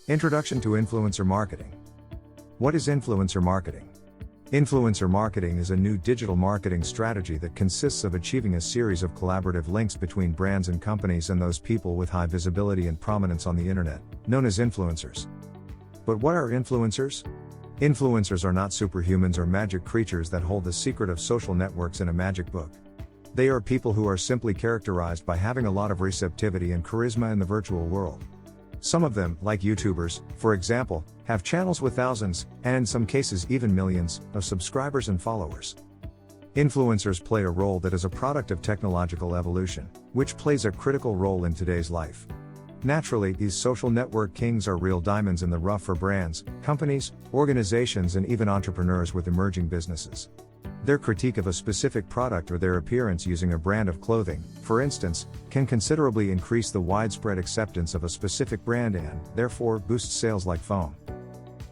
Introduction to Influencer Marketing. What is influencer marketing? Influencer marketing is a new digital marketing strategy that consists of achieving a series of collaborative links between brands and companies and those people with high visibility and prominence on the internet, known as influencers. But what are influencers? Influencers are not superhumans or magic creatures that hold the secret of social networks in a magic book. They are people who are simply characterized by having a lot of receptivity and charisma in the virtual world. Some of them, like YouTubers, for example, have channels with thousands, and in some cases even millions, of subscribers and followers. Influencers play a role that is a product of technological evolution, which plays a critical role in today's life. Naturally, these social network kings are real diamonds in the rough for brands, companies, organizations, and even entrepreneurs with emerging businesses. Their critique of a specific product or their appearance using a brand of clothing, for instance, can considerably increase the widespread acceptance of a specific brand and, therefore, boost sales like foam.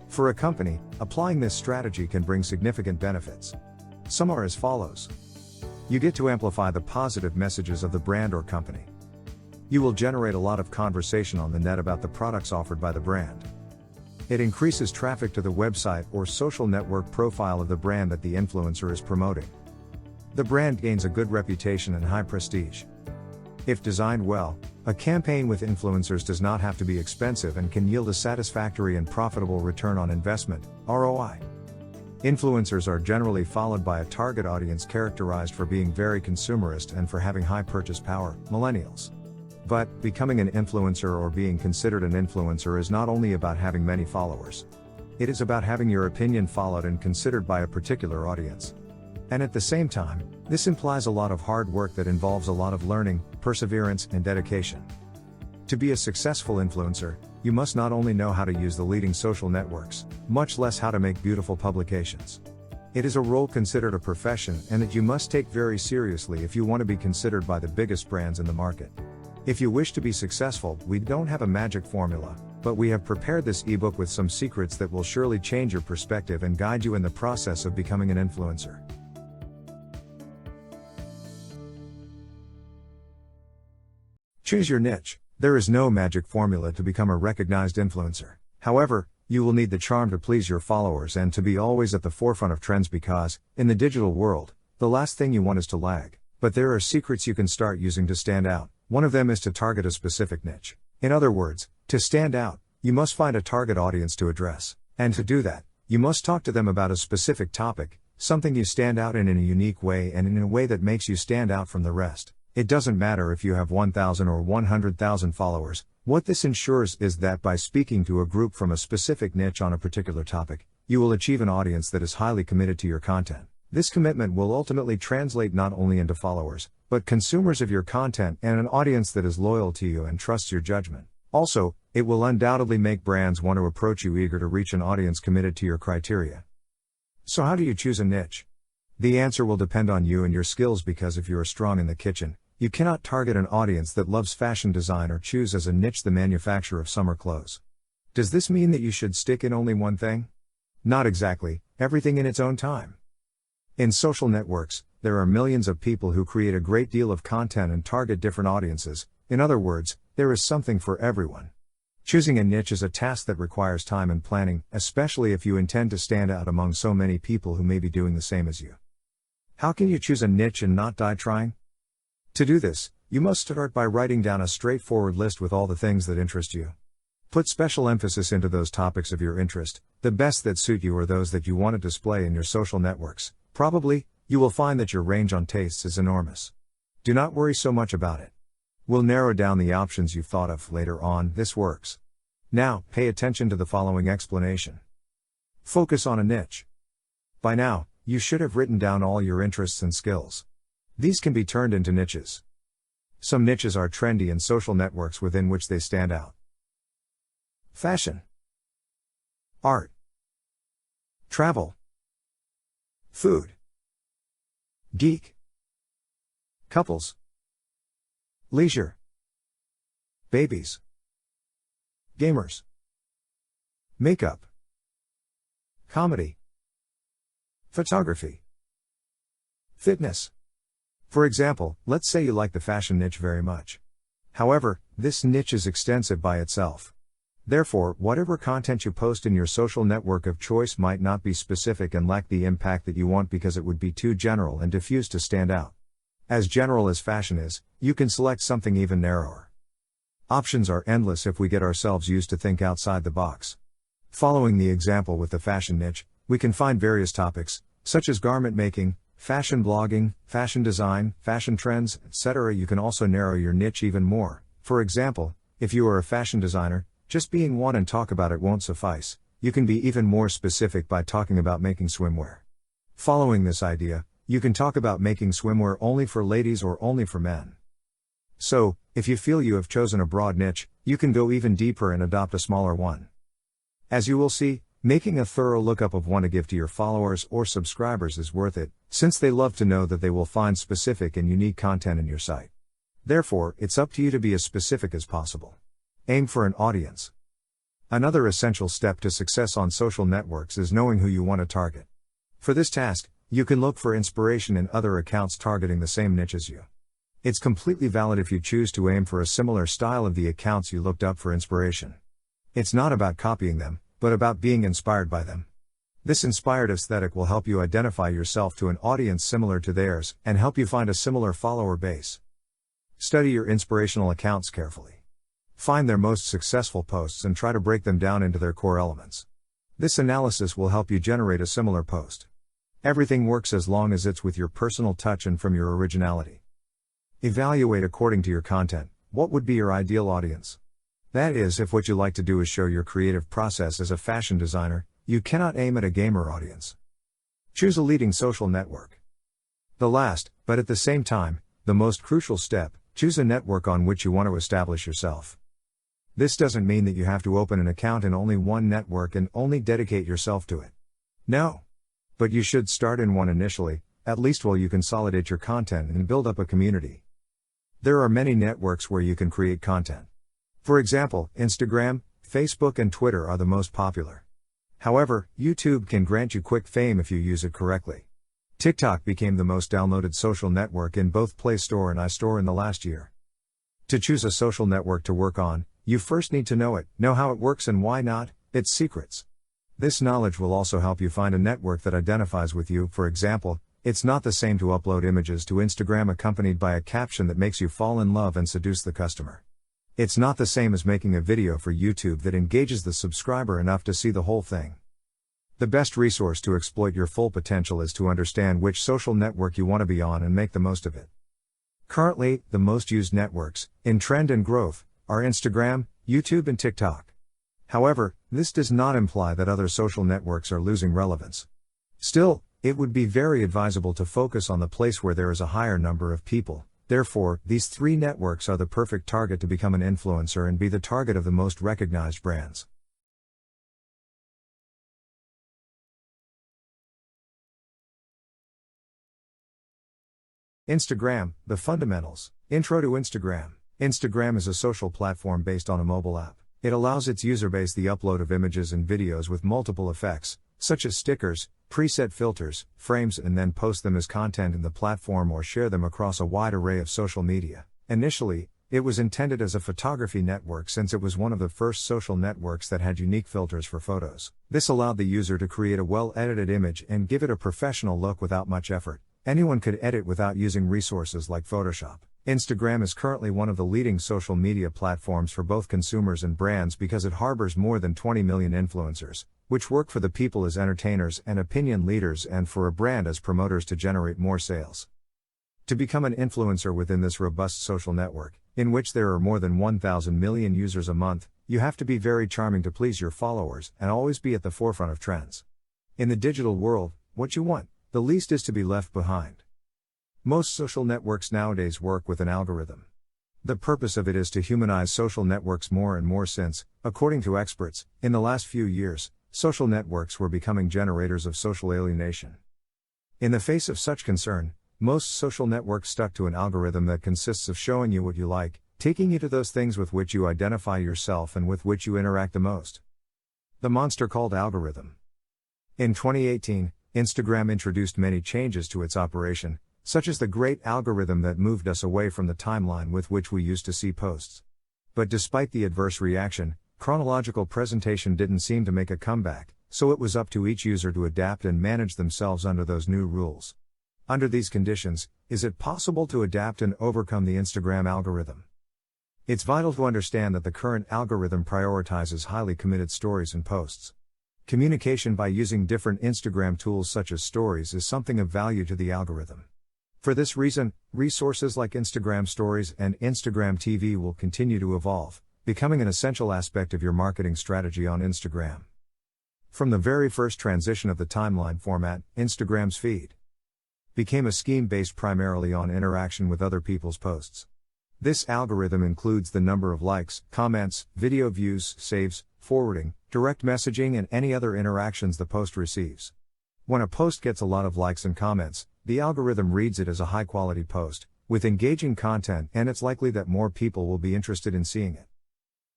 For a company, applying this strategy can bring significant benefits. Some are as follows. You get to amplify the positive messages of the brand or company. You will generate a lot of conversation on the net about the products offered by the brand. It increases traffic to the website or social network profile of the brand that the influencer is promoting. The brand gains a good reputation and high prestige. If designed well, a campaign with influencers does not have to be expensive and can yield a satisfactory and profitable return on investment, ROI. Influencers are generally followed by a target audience characterized for being very consumerist and for having high purchase power, millennials. But, becoming an influencer or being considered an influencer is not only about having many followers. It is about having your opinion followed and considered by a particular audience. And at the same time, this implies a lot of hard work that involves a lot of learning, perseverance, and dedication. To be a successful influencer, you must not only know how to use the leading social networks, much less how to make beautiful publications. It is a role considered a profession and that you must take very seriously if you want to be considered by the biggest brands in the market. If you wish to be successful, we don't have a magic formula, but we have prepared this ebook with some secrets that will surely change your perspective and guide you in the process of becoming an influencer. Choose your niche. There is no magic formula to become a recognized influencer. However, you will need the charm to please your followers and to be always at the forefront of trends because, in the digital world, the last thing you want is to lag. But there are secrets you can start using to stand out. One of them is to target a specific niche. In other words, to stand out, you must find a target audience to address. And to do that, you must talk to them about a specific topic, something you stand out in a unique way and in a way that makes you stand out from the rest. It doesn't matter if you have 1,000 or 100,000 followers. What this ensures is that by speaking to a group from a specific niche on a particular topic, you will achieve an audience that is highly committed to your content. This commitment will ultimately translate not only into followers, but consumers of your content and an audience that is loyal to you and trusts your judgment. Also, it will undoubtedly make brands want to approach you eager to reach an audience committed to your criteria. So how do you choose a niche? The answer will depend on you and your skills because if you are strong in the kitchen, you cannot target an audience that loves fashion design or choose as a niche the manufacture of summer clothes. Does this mean that you should stick in only one thing? Not exactly, everything in its own time. In social networks, there are millions of people who create a great deal of content and target different audiences. In other words, there is something for everyone. Choosing a niche is a task that requires time and planning, especially if you intend to stand out among so many people who may be doing the same as you. How can you choose a niche and not die trying? To do this, you must start by writing down a straightforward list with all the things that interest you. Put special emphasis into those topics of your interest. The best that suit you are those that you want to display in your social networks. Probably, you will find that your range on tastes is enormous. Do not worry so much about it. We'll narrow down the options you've thought of later on. This works. Now, pay attention to the following explanation. Focus on a niche. By now, you should have written down all your interests and skills. These can be turned into niches. Some niches are trendy in social networks within which they stand out. Fashion, art, travel, food, geek, couples, leisure, babies, gamers, makeup, comedy, photography, fitness, For example, let's say you like the fashion niche very much. However, this niche is extensive by itself. Therefore, whatever content you post in your social network of choice might not be specific and lack the impact that you want because it would be too general and diffuse to stand out. As general as fashion is, you can select something even narrower. Options are endless if we get ourselves used to think outside the box. Following the example with the fashion niche, we can find various topics, such as garment making, fashion blogging, fashion design, fashion trends, etc. You can also narrow your niche even more. For example, if you are a fashion designer, just being one and talk about it won't suffice. You can be even more specific by talking about making swimwear. Following this idea, you can talk about making swimwear only for ladies or only for men. So, if you feel you have chosen a broad niche, you can go even deeper and adopt a smaller one. As you will see, making a thorough lookup of one to give to your followers or subscribers is worth it, since they love to know that they will find specific and unique content in your site. Therefore, it's up to you to be as specific as possible. Aim for an audience. Another essential step to success on social networks is knowing who you want to target. For this task, you can look for inspiration in other accounts targeting the same niche as you. It's completely valid if you choose to aim for a similar style of the accounts you looked up for inspiration. It's not about copying them, but about being inspired by them. This inspired aesthetic will help you identify yourself to an audience similar to theirs and help you find a similar follower base. Study your inspirational accounts carefully. Find their most successful posts and try to break them down into their core elements. This analysis will help you generate a similar post. Everything works as long as it's with your personal touch and from your originality. Evaluate according to your content. What would be your ideal audience? That is, if what you like to do is show your creative process as a fashion designer, you cannot aim at a gamer audience. Choose a leading social network. The last, but at the same time, the most crucial step, choose a network on which you want to establish yourself. This doesn't mean that you have to open an account in only one network and only dedicate yourself to it. No. But you should start in one initially, at least while you consolidate your content and build up a community. There are many networks where you can create content. For example, Instagram, Facebook and Twitter are the most popular. However, YouTube can grant you quick fame if you use it correctly. TikTok became the most downloaded social network in both Play Store and iStore in the last year. To choose a social network to work on, you first need to know it, know how it works and why not, its secrets. This knowledge will also help you find a network that identifies with you. For example, it's not the same to upload images to Instagram accompanied by a caption that makes you fall in love and seduce the customer. It's not the same as making a video for YouTube that engages the subscriber enough to see the whole thing. The best resource to exploit your full potential is to understand which social network you want to be on and make the most of it. Currently, the most used networks, in trend and growth, are Instagram, YouTube and TikTok. However, this does not imply that other social networks are losing relevance. Still, it would be very advisable to focus on the place where there is a higher number of people. Therefore, these three networks are the perfect target to become an influencer and be the target of the most recognized brands. Instagram, the fundamentals. Intro to Instagram. Instagram is a social platform based on a mobile app. It allows its user base the upload of images and videos with multiple effects, such as stickers, preset filters, frames, and then post them as content in the platform or share them across a wide array of social media. Initially, it was intended as a photography network since it was one of the first social networks that had unique filters for photos. This allowed the user to create a well-edited image and give it a professional look without much effort. Anyone could edit without using resources like Photoshop. Instagram is currently one of the leading social media platforms for both consumers and brands because it harbors more than 20 million influencers, which work for the people as entertainers and opinion leaders and for a brand as promoters to generate more sales. To become an influencer within this robust social network, in which there are more than 1,000 million users a month, you have to be very charming to please your followers and always be at the forefront of trends. In the digital world, what you want, the least is to be left behind. Most social networks nowadays work with an algorithm. The purpose of it is to humanize social networks more and more since, according to experts, in the last few years, social networks were becoming generators of social alienation. In the face of such concern, most social networks stuck to an algorithm that consists of showing you what you like, taking you to those things with which you identify yourself and with which you interact the most. The monster called algorithm. In 2018, Instagram introduced many changes to its operation, such as the great algorithm that moved us away from the timeline with which we used to see posts. But despite the adverse reaction, chronological presentation didn't seem to make a comeback, so it was up to each user to adapt and manage themselves under those new rules. Under these conditions, is it possible to adapt and overcome the Instagram algorithm? It's vital to understand that the current algorithm prioritizes highly committed stories and posts. Communication by using different Instagram tools such as stories is something of value to the algorithm. For this reason, resources like Instagram Stories and Instagram TV will continue to evolve, becoming an essential aspect of your marketing strategy on Instagram. From the very first transition of the timeline format, Instagram's feed became a scheme based primarily on interaction with other people's posts. This algorithm includes the number of likes, comments, video views, saves, forwarding, direct messaging, and any other interactions the post receives. When a post gets a lot of likes and comments, the algorithm reads it as a high-quality post, with engaging content, and it's likely that more people will be interested in seeing it.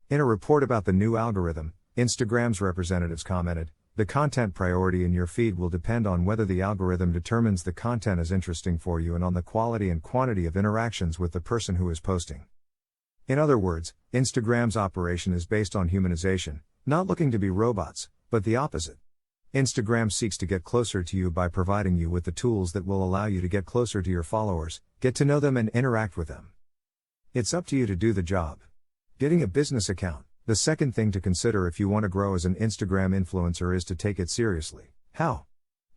In a report about the new algorithm, Instagram's representatives commented, "The content priority in your feed will depend on whether the algorithm determines the content is interesting for you and on the quality and quantity of interactions with the person who is posting." In other words, Instagram's operation is based on humanization, not looking to be robots, but the opposite. Instagram seeks to get closer to you by providing you with the tools that will allow you to get closer to your followers, get to know them, and interact with them. It's up to you to do the job. Getting a business account. The second thing to consider if you want to grow as an Instagram influencer is to take it seriously. How?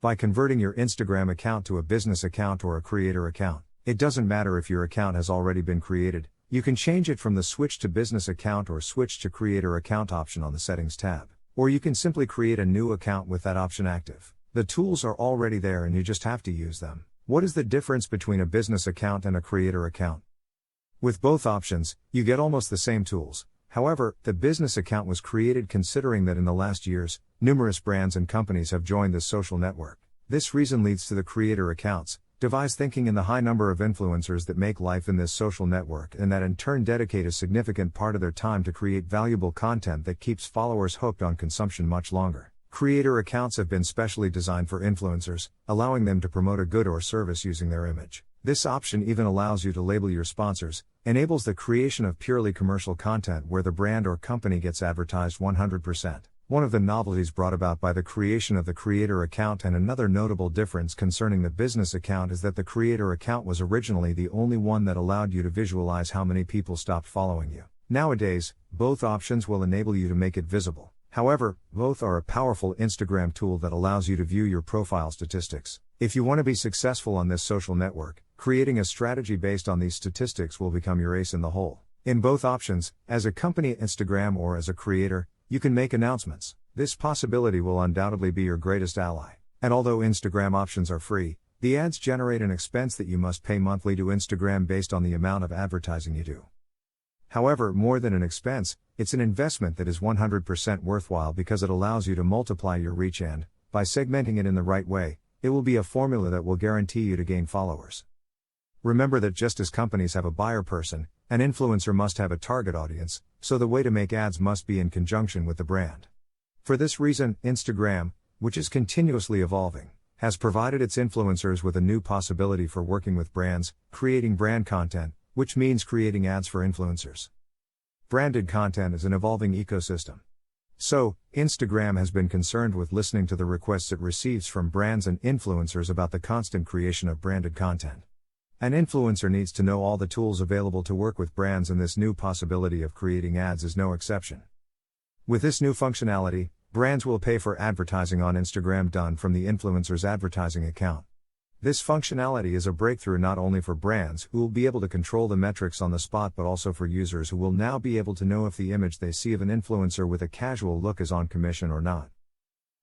By converting your Instagram account to a business account or a creator account. It doesn't matter if your account has already been created, you can change it from the Switch to Business Account or Switch to Creator Account option on the Settings tab. Or you can simply create a new account with that option active. The tools are already there and you just have to use them. What is the difference between a business account and a creator account? With both options, you get almost the same tools. However, the business account was created considering that in the last years, numerous brands and companies have joined this social network. This reason leads to the creator accounts, devise thinking in the high number of influencers that make life in this social network and that in turn dedicate a significant part of their time to create valuable content that keeps followers hooked on consumption much longer. Creator accounts have been specially designed for influencers, allowing them to promote a good or service using their image. This option even allows you to label your sponsors, enables the creation of purely commercial content where the brand or company gets advertised 100%. One of the novelties brought about by the creation of the creator account and another notable difference concerning the business account is that the creator account was originally the only one that allowed you to visualize how many people stopped following you. Nowadays, both options will enable you to make it visible. However, both are a powerful Instagram tool that allows you to view your profile statistics. If you want to be successful on this social network, creating a strategy based on these statistics will become your ace in the hole. In both options, as a company at Instagram or as a creator, you can make announcements. This possibility will undoubtedly be your greatest ally. And although Instagram options are free, the ads generate an expense that you must pay monthly to Instagram based on the amount of advertising you do. However, more than an expense, it's an investment that is 100% worthwhile because it allows you to multiply your reach and, by segmenting it in the right way, it will be a formula that will guarantee you to gain followers. Remember that just as companies have a buyer person, an influencer must have a target audience, so the way to make ads must be in conjunction with the brand. For this reason, Instagram, which is continuously evolving, has provided its influencers with a new possibility for working with brands, creating brand content, which means creating ads for influencers. Branded content is an evolving ecosystem. So, Instagram has been concerned with listening to the requests it receives from brands and influencers about the constant creation of branded content. An influencer needs to know all the tools available to work with brands, and this new possibility of creating ads is no exception. With this new functionality, brands will pay for advertising on Instagram done from the influencer's advertising account. This functionality is a breakthrough not only for brands who will be able to control the metrics on the spot but also for users who will now be able to know if the image they see of an influencer with a casual look is on commission or not.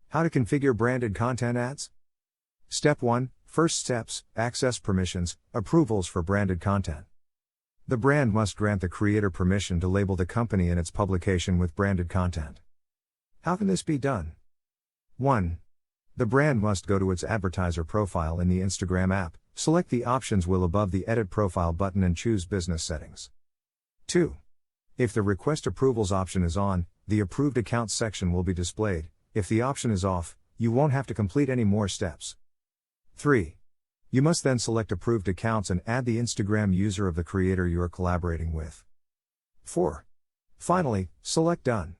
How to configure branded content ads? Step 1. First steps, access permissions, approvals for branded content. The brand must grant the creator permission to label the company in its publication with branded content. How can this be done? 1. The brand must go to its advertiser profile in the Instagram app, select the options wheel above the Edit Profile button and choose Business Settings. 2. If the Request Approvals option is on, the Approved Accounts section will be displayed. If the option is off, you won't have to complete any more steps. 3. You must then select approved accounts and add the Instagram user of the creator you are collaborating with. 4. Finally, select Done.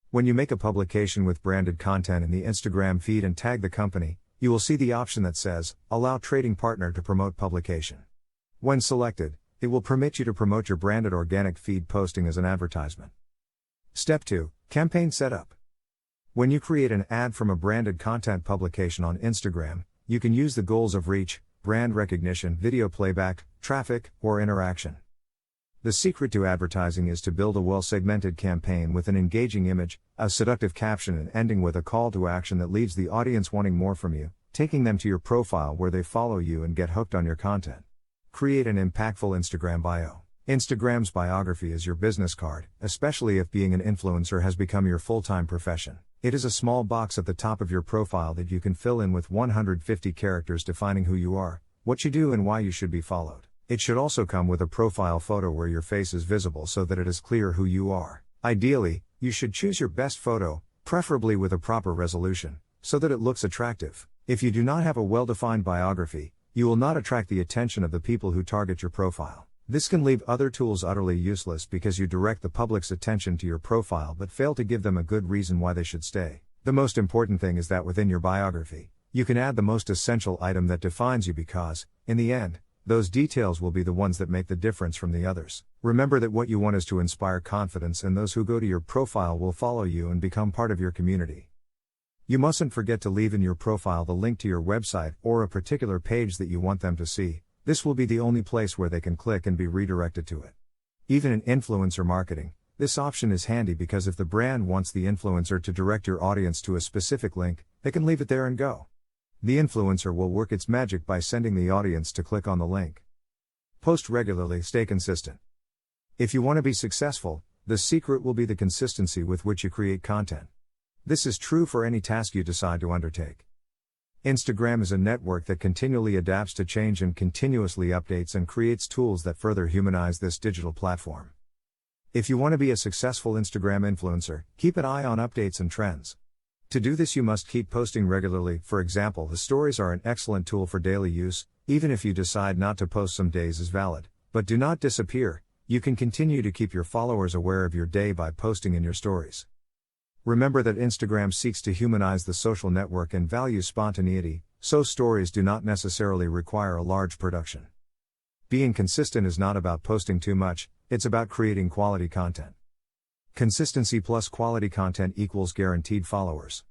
When you make a publication with branded content in the Instagram feed and tag the company, you will see the option that says, Allow Trading Partner to promote publication. When selected, it will permit you to promote your branded organic feed posting as an advertisement. Step 2. Campaign Setup. When you create an ad from a branded content publication on Instagram, you can use the goals of reach, brand recognition, video playback, traffic, or interaction. The secret to advertising is to build a well-segmented campaign with an engaging image, a seductive caption, and ending with a call to action that leaves the audience wanting more from you, taking them to your profile where they follow you and get hooked on your content. Create an impactful Instagram bio. Instagram's biography is your business card, especially if being an influencer has become your full-time profession. It is a small box at the top of your profile that you can fill in with 150 characters defining who you are, what you do, and why you should be followed. It should also come with a profile photo where your face is visible so that it is clear who you are. Ideally, you should choose your best photo, preferably with a proper resolution, so that it looks attractive. If you do not have a well-defined biography, you will not attract the attention of the people who target your profile. This can leave other tools utterly useless because you direct the public's attention to your profile but fail to give them a good reason why they should stay. The most important thing is that within your biography, you can add the most essential item that defines you because, in the end, those details will be the ones that make the difference from the others. Remember that what you want is to inspire confidence, and those who go to your profile will follow you and become part of your community. You mustn't forget to leave in your profile the link to your website or a particular page that you want them to see. This will be the only place where they can click and be redirected to it. Even in influencer marketing, this option is handy because if the brand wants the influencer to direct your audience to a specific link, they can leave it there and go. The influencer will work its magic by sending the audience to click on the link. Post regularly, stay consistent. If you want to be successful, the secret will be the consistency with which you create content. This is true for any task you decide to undertake. Instagram is a network that continually adapts to change and continuously updates and creates tools that further humanize this digital platform. If you want to be a successful Instagram influencer, keep an eye on updates and trends. To do this, you must keep posting regularly. For example, the stories are an excellent tool for daily use. Even if you decide not to post, some days is valid. But do not disappear. You can continue to keep your followers aware of your day by posting in your stories. Remember that Instagram seeks to humanize the social network and values spontaneity, so stories do not necessarily require a large production. Being consistent is not about posting too much, it's about creating quality content. Consistency plus quality content equals guaranteed followers.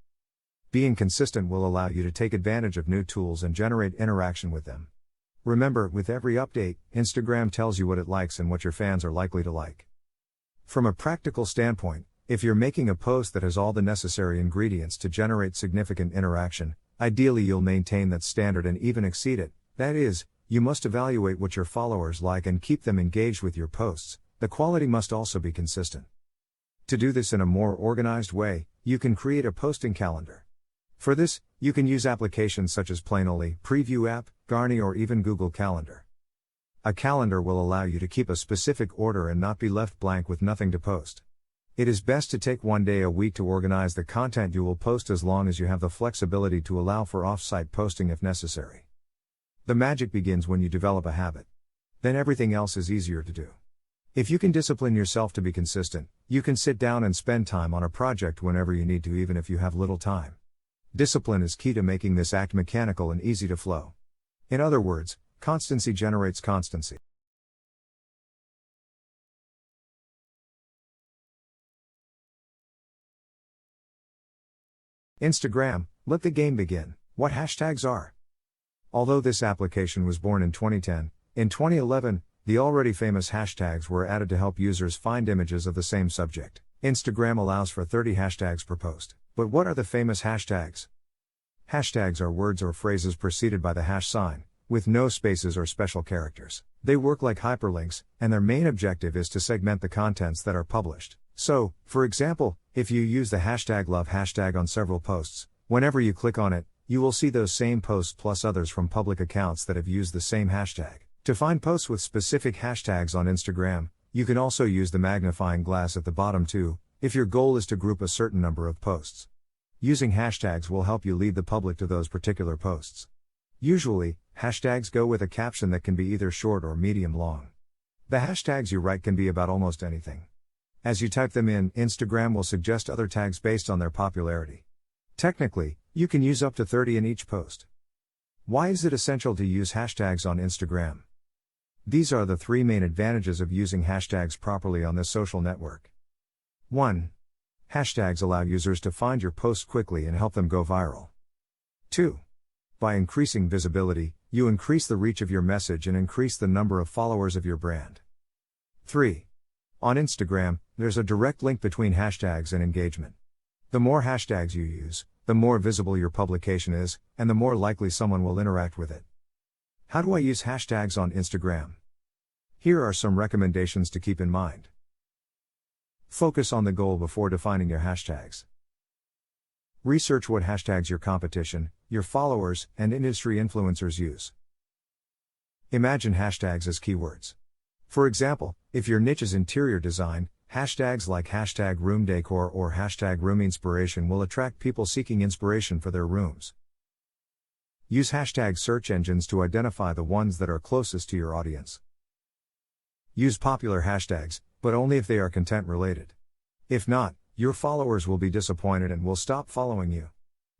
Being consistent will allow you to take advantage of new tools and generate interaction with them. Remember, with every update, Instagram tells you what it likes and what your fans are likely to like. From a practical standpoint, if you're making a post that has all the necessary ingredients to generate significant interaction, ideally you'll maintain that standard and even exceed it. That is, you must evaluate what your followers like and keep them engaged with your posts. The quality must also be consistent. To do this in a more organized way, you can create a posting calendar. For this, you can use applications such as Planoly, Preview App, Garni, or even Google Calendar. A calendar will allow you to keep a specific order and not be left blank with nothing to post. It is best to take one day a week to organize the content you will post, as long as you have the flexibility to allow for off-site posting if necessary. The magic begins when you develop a habit. Then everything else is easier to do. If you can discipline yourself to be consistent, you can sit down and spend time on a project whenever you need to, even if you have little time. Discipline is key to making this act mechanical and easy to flow. In other words, constancy generates constancy. Instagram, let the game begin. What hashtags are? Although this application was born in 2010, in 2011, the already famous hashtags were added to help users find images of the same subject. Instagram allows for 30 hashtags per post. But what are the famous hashtags? Hashtags are words or phrases preceded by the hash sign, with no spaces or special characters. They work like hyperlinks, and their main objective is to segment the contents that are published. So, for example, if you use the hashtag love hashtag on several posts, whenever you click on it, you will see those same posts plus others from public accounts that have used the same hashtag. To find posts with specific hashtags on Instagram, you can also use the magnifying glass at the bottom too, if your goal is to group a certain number of posts. Using hashtags will help you lead the public to those particular posts. Usually, Hashtags go with a caption that can be either short or medium long. The hashtags you write can be about almost anything. As you type them in, Instagram will suggest other tags based on their popularity. Technically, you can use up to 30 in each post. Why is it essential to use hashtags on Instagram? These are the 3 main advantages of using hashtags properly on this social network. 1. Hashtags allow users to find your posts quickly and help them go viral. 2. By increasing visibility, you increase the reach of your message and increase the number of followers of your brand. 3. On Instagram, there's a direct link between hashtags and engagement. The more hashtags you use, the more visible your publication is, and the more likely someone will interact with it. How do I use hashtags on Instagram? Here are some recommendations to keep in mind. Focus on the goal before defining your hashtags. Research what hashtags your competition, your followers, and industry influencers use. Imagine hashtags as keywords. For example, if your niche is interior design, hashtags like hashtag room decor or hashtag room inspiration will attract people seeking inspiration for their rooms. Use hashtag search engines to identify the ones that are closest to your audience. Use popular hashtags, but only if they are content related. If not, your followers will be disappointed and will stop following you.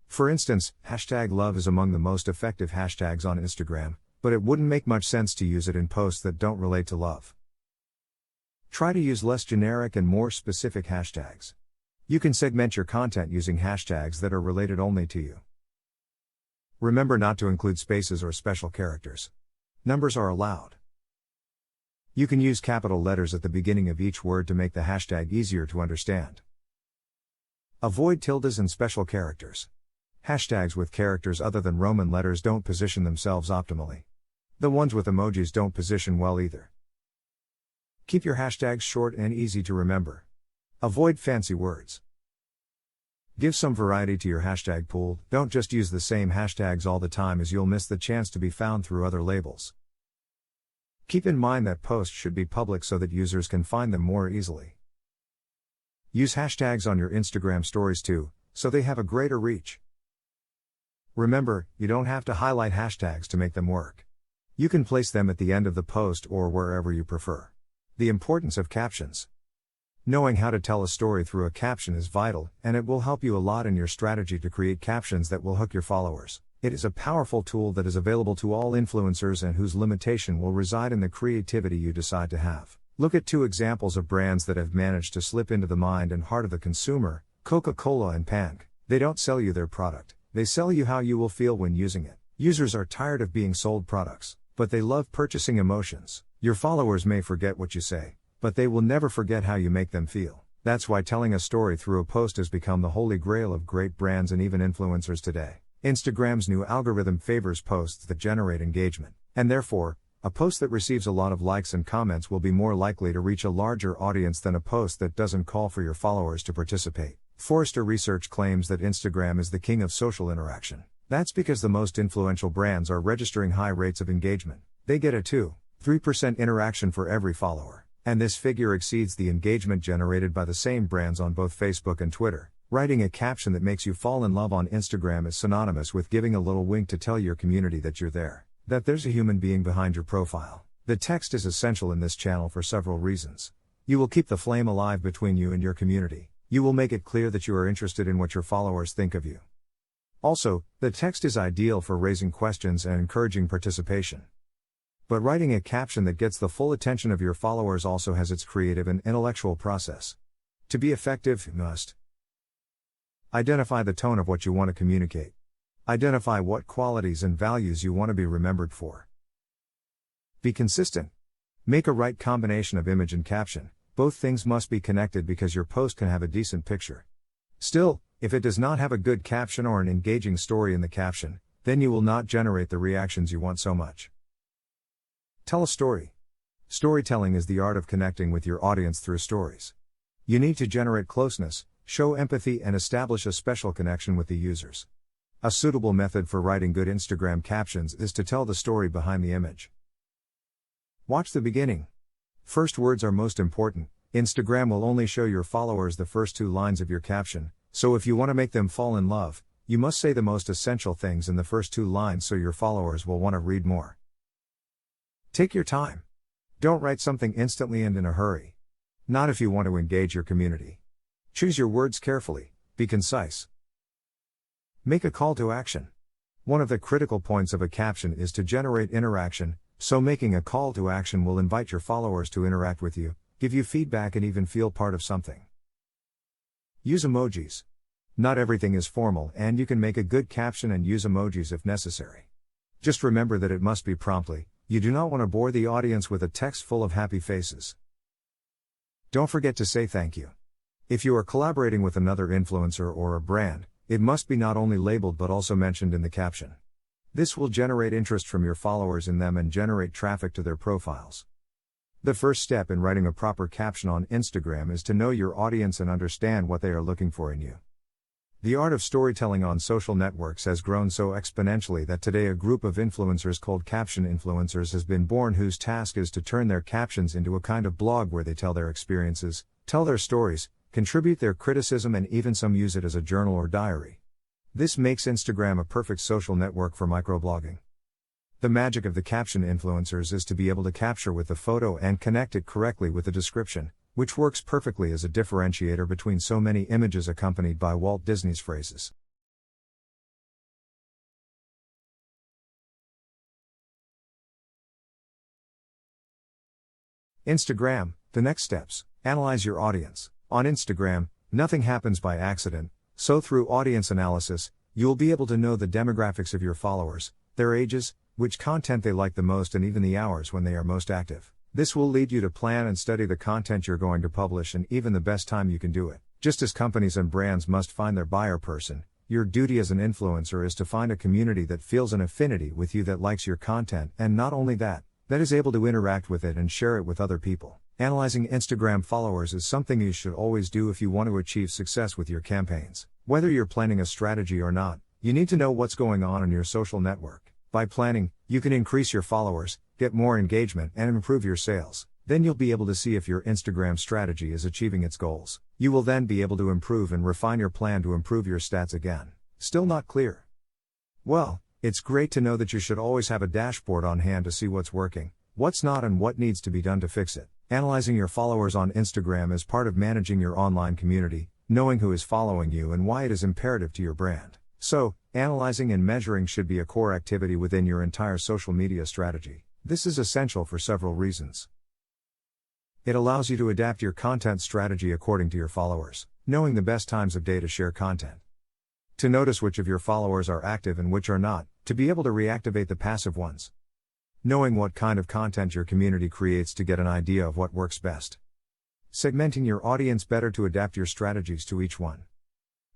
For instance, hashtag love is among the most effective hashtags on Instagram, but it wouldn't make much sense to use it in posts that don't relate to love. Try to use less generic and more specific hashtags. You can segment your content using hashtags that are related only to you. Remember not to include spaces or special characters. Numbers are allowed. You can use capital letters at the beginning of each word to make the hashtag easier to understand. Avoid tildes and special characters. Hashtags with characters other than Roman letters don't position themselves optimally. The ones with emojis don't position well either. Keep your hashtags short and easy to remember. Avoid fancy words. Give some variety to your hashtag pool, don't just use the same hashtags all the time as you'll miss the chance to be found through other labels. Keep in mind that posts should be public so that users can find them more easily. Use hashtags on your Instagram stories too, so they have a greater reach. Remember, you don't have to highlight hashtags to make them work. You can place them at the end of the post or wherever you prefer. The importance of captions. Knowing how to tell a story through a caption is vital, and it will help you a lot in your strategy to create captions that will hook your followers. It is a powerful tool that is available to all influencers and whose limitation will reside in the creativity you decide to have. Look at 2 examples of brands that have managed to slip into the mind and heart of the consumer, Coca-Cola and Pank. They don't sell you their product, they sell you how you will feel when using it. Users are tired of being sold products, but they love purchasing emotions. Your followers may forget what you say, but they will never forget how you make them feel. That's why telling a story through a post has become the holy grail of great brands and even influencers today. Instagram's new algorithm favors posts that generate engagement, and therefore, a post that receives a lot of likes and comments will be more likely to reach a larger audience than a post that doesn't call for your followers to participate. Forrester Research claims that Instagram is the king of social interaction. That's because the most influential brands are registering high rates of engagement. They get a 2-3% interaction for every follower, and this figure exceeds the engagement generated by the same brands on both Facebook and Twitter. Writing a caption that makes you fall in love on Instagram is synonymous with giving a little wink to tell your community that you're there, that there's a human being behind your profile. The text is essential in this channel for several reasons. You will keep the flame alive between you and your community. You will make it clear that you are interested in what your followers think of you. Also, the text is ideal for raising questions and encouraging participation. But writing a caption that gets the full attention of your followers also has its creative and intellectual process. To be effective, you must identify the tone of what you want to communicate. Identify what qualities and values you want to be remembered for. Be consistent. Make a right combination of image and caption. Both things must be connected because your post can have a decent picture. Still, if it does not have a good caption or an engaging story in the caption, then you will not generate the reactions you want so much. Tell a story. Storytelling is the art of connecting with your audience through stories. You need to generate closeness, show empathy, and establish a special connection with the users. A suitable method for writing good Instagram captions is to tell the story behind the image. Watch the beginning. First words are most important. Instagram will only show your followers the first 2 lines of your caption, so if you want to make them fall in love, you must say the most essential things in the first 2 lines so your followers will want to read more. Take your time. Don't write something instantly and in a hurry. Not if you want to engage your community. Choose your words carefully, be concise. Make a call to action. One of the critical points of a caption is to generate interaction, so making a call to action will invite your followers to interact with you, give you feedback and even feel part of something. Use emojis. Not everything is formal and you can make a good caption and use emojis if necessary. Just remember that it must be promptly, you do not want to bore the audience with a text full of happy faces. Don't forget to say thank you. If you are collaborating with another influencer or a brand, it must be not only labeled but also mentioned in the caption. This will generate interest from your followers in them and generate traffic to their profiles. The first step in writing a proper caption on Instagram is to know your audience and understand what they are looking for in you. The art of storytelling on social networks has grown so exponentially that today a group of influencers called caption influencers has been born, whose task is to turn their captions into a kind of blog where they tell their experiences, tell their stories, contribute their criticism and even some use it as a journal or diary. This makes Instagram a perfect social network for microblogging. The magic of the caption influencers is to be able to capture with the photo and connect it correctly with the description, which works perfectly as a differentiator between so many images accompanied by Walt Disney's phrases. Instagram, the next steps. Analyze your audience. On Instagram, nothing happens by accident, so through audience analysis, you'll be able to know the demographics of your followers, their ages, which content they like the most and even the hours when they are most active. This will lead you to plan and study the content you're going to publish and even the best time you can do it. Just as companies and brands must find their buyer person, your duty as an influencer is to find a community that feels an affinity with you, that likes your content, and not only that is able to interact with it and share it with other people. Analyzing Instagram followers is something you should always do if you want to achieve success with your campaigns. Whether you're planning a strategy or not, you need to know what's going on in your social network. By planning, you can increase your followers, get more engagement, and improve your sales. Then you'll be able to see if your Instagram strategy is achieving its goals. You will then be able to improve and refine your plan to improve your stats again. Still not clear? Well, it's great to know that you should always have a dashboard on hand to see what's working, what's not, and what needs to be done to fix it. Analyzing your followers on Instagram is part of managing your online community, knowing who is following you and why it is imperative to your brand. So, analyzing and measuring should be a core activity within your entire social media strategy. This is essential for several reasons. It allows you to adapt your content strategy according to your followers, knowing the best times of day to share content. To notice which of your followers are active and which are not, to be able to reactivate the passive ones. Knowing what kind of content your community creates to get an idea of what works best. Segmenting your audience better to adapt your strategies to each one.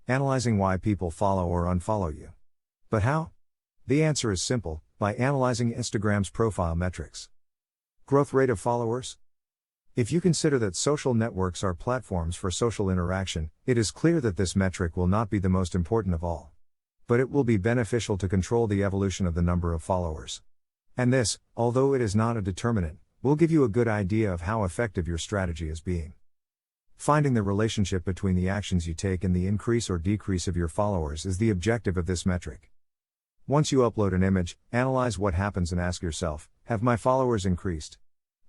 Analyzing why people follow or unfollow you. But how? The answer is simple, by analyzing Instagram's profile metrics. Growth rate of followers? If you consider that social networks are platforms for social interaction, it is clear that this metric will not be the most important of all. But it will be beneficial to control the evolution of the number of followers. And this, although it is not a determinant, will give you a good idea of how effective your strategy is being. Finding the relationship between the actions you take and the increase or decrease of your followers is the objective of this metric. Once you upload an image, analyze what happens and ask yourself, have my followers increased?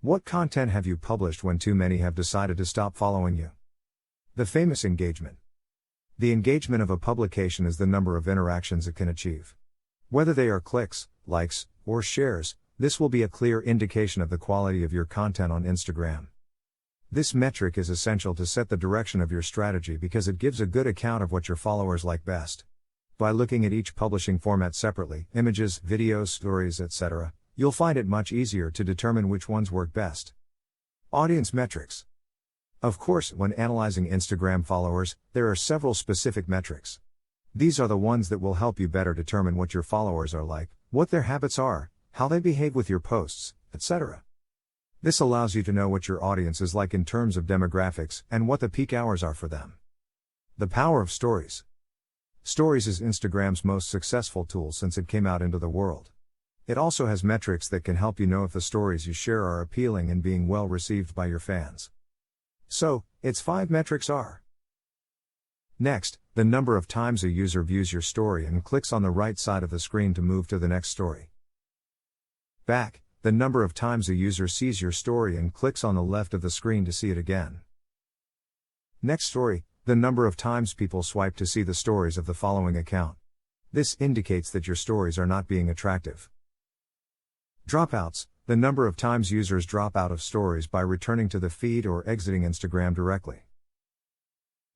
What content have you published when too many have decided to stop following you? The famous engagement. The engagement of a publication is the number of interactions it can achieve. Whether they are clicks, likes, or shares, this will be a clear indication of the quality of your content on Instagram. This metric is essential to set the direction of your strategy because it gives a good account of what your followers like best. By looking at each publishing format separately, images, videos, stories, etc., you'll find it much easier to determine which ones work best. Audience metrics. Of course, when analyzing Instagram followers, there are several specific metrics. These are the ones that will help you better determine what your followers are like, what their habits are, how they behave with your posts, etc. This allows you to know what your audience is like in terms of demographics and what the peak hours are for them. The power of stories. Stories is Instagram's most successful tool since it came out into the world. It also has metrics that can help you know if the stories you share are appealing and being well received by your fans. So, its 5 metrics are: Next, the number of times a user views your story and clicks on the right side of the screen to move to the next story. Back, the number of times a user sees your story and clicks on the left of the screen to see it again. Next story, the number of times people swipe to see the stories of the following account. This indicates that your stories are not being attractive. Dropouts, the number of times users drop out of stories by returning to the feed or exiting Instagram directly.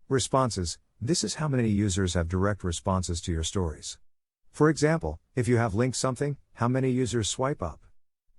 Responses, this is how many users have direct responses to your stories. For example, if you have linked something, how many users swipe up?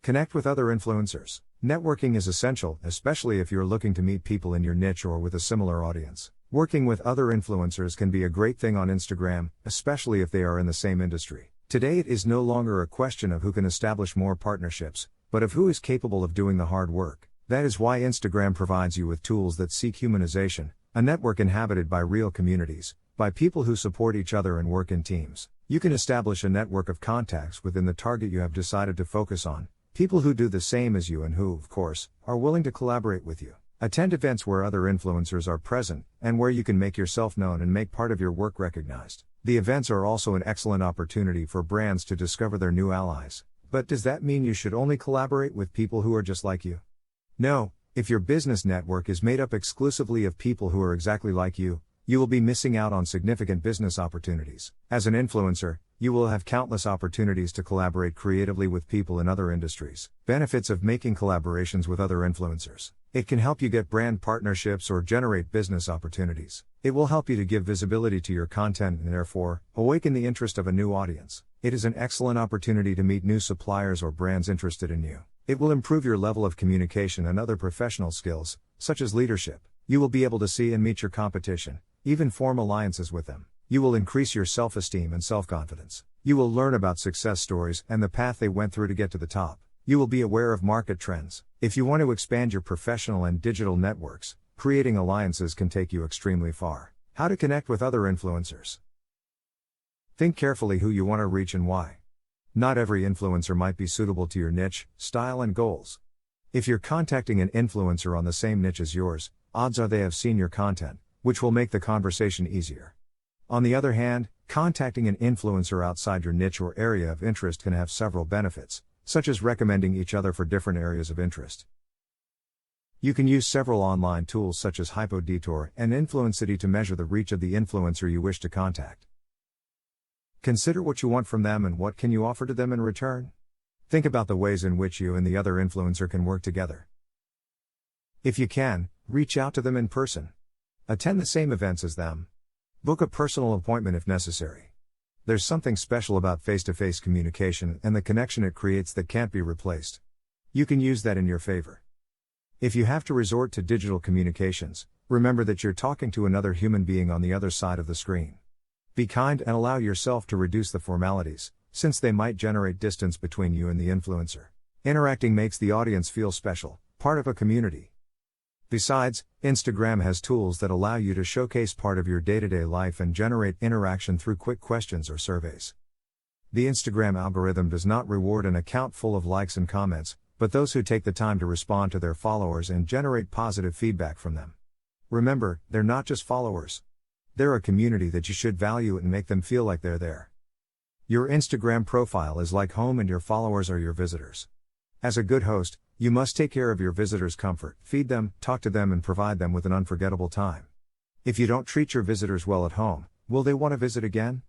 Connect with other influencers. Networking is essential, especially if you're looking to meet people in your niche or with a similar audience. Working with other influencers can be a great thing on Instagram, especially if they are in the same industry. Today it is no longer a question of who can establish more partnerships, but of who is capable of doing the hard work. That is why Instagram provides you with tools that seek humanization, a network inhabited by real communities, by people who support each other and work in teams. You can establish a network of contacts within the target you have decided to focus on, people who do the same as you and who, of course, are willing to collaborate with you. Attend events where other influencers are present, and where you can make yourself known and make part of your work recognized. The events are also an excellent opportunity for brands to discover their new allies. But does that mean you should only collaborate with people who are just like you? No, if your business network is made up exclusively of people who are exactly like you will be missing out on significant business opportunities. As an influencer, you will have countless opportunities to collaborate creatively with people in other industries. Benefits of making collaborations with other influencers. It can help you get brand partnerships or generate business opportunities. It will help you to give visibility to your content and therefore, awaken the interest of a new audience. It is an excellent opportunity to meet new suppliers or brands interested in you. It will improve your level of communication and other professional skills, such as leadership. You will be able to see and meet your competition, even form alliances with them. You will increase your self-esteem and self-confidence. You will learn about success stories and the path they went through to get to the top. You will be aware of market trends. If you want to expand your professional and digital networks, creating alliances can take you extremely far. How to connect with other influencers. Think carefully who you want to reach and why. Not every influencer might be suitable to your niche, style, and goals. If you're contacting an influencer on the same niche as yours, odds are they have seen your content, which will make the conversation easier. On the other hand, contacting an influencer outside your niche or area of interest can have several benefits, such as recommending each other for different areas of interest. You can use several online tools such as HypoDetour and Influencity to measure the reach of the influencer you wish to contact. Consider what you want from them and what can you offer to them in return. Think about the ways in which you and the other influencer can work together. If you can, reach out to them in person. Attend the same events as them. Book a personal appointment if necessary. There's something special about face-to-face communication and the connection it creates that can't be replaced. You can use that in your favor. If you have to resort to digital communications, remember that you're talking to another human being on the other side of the screen. Be kind and allow yourself to reduce the formalities, since they might generate distance between you and the influencer. Interacting makes the audience feel special, part of a community. Besides, Instagram has tools that allow you to showcase part of your day-to-day life and generate interaction through quick questions or surveys. The Instagram algorithm does not reward an account full of likes and comments, but those who take the time to respond to their followers and generate positive feedback from them. Remember, they're not just followers. They're a community that you should value and make them feel like they're there. Your Instagram profile is like home and your followers are your visitors. As a good host, you must take care of your visitors' comfort, feed them, talk to them, and provide them with an unforgettable time. If you don't treat your visitors well at home, will they want to visit again?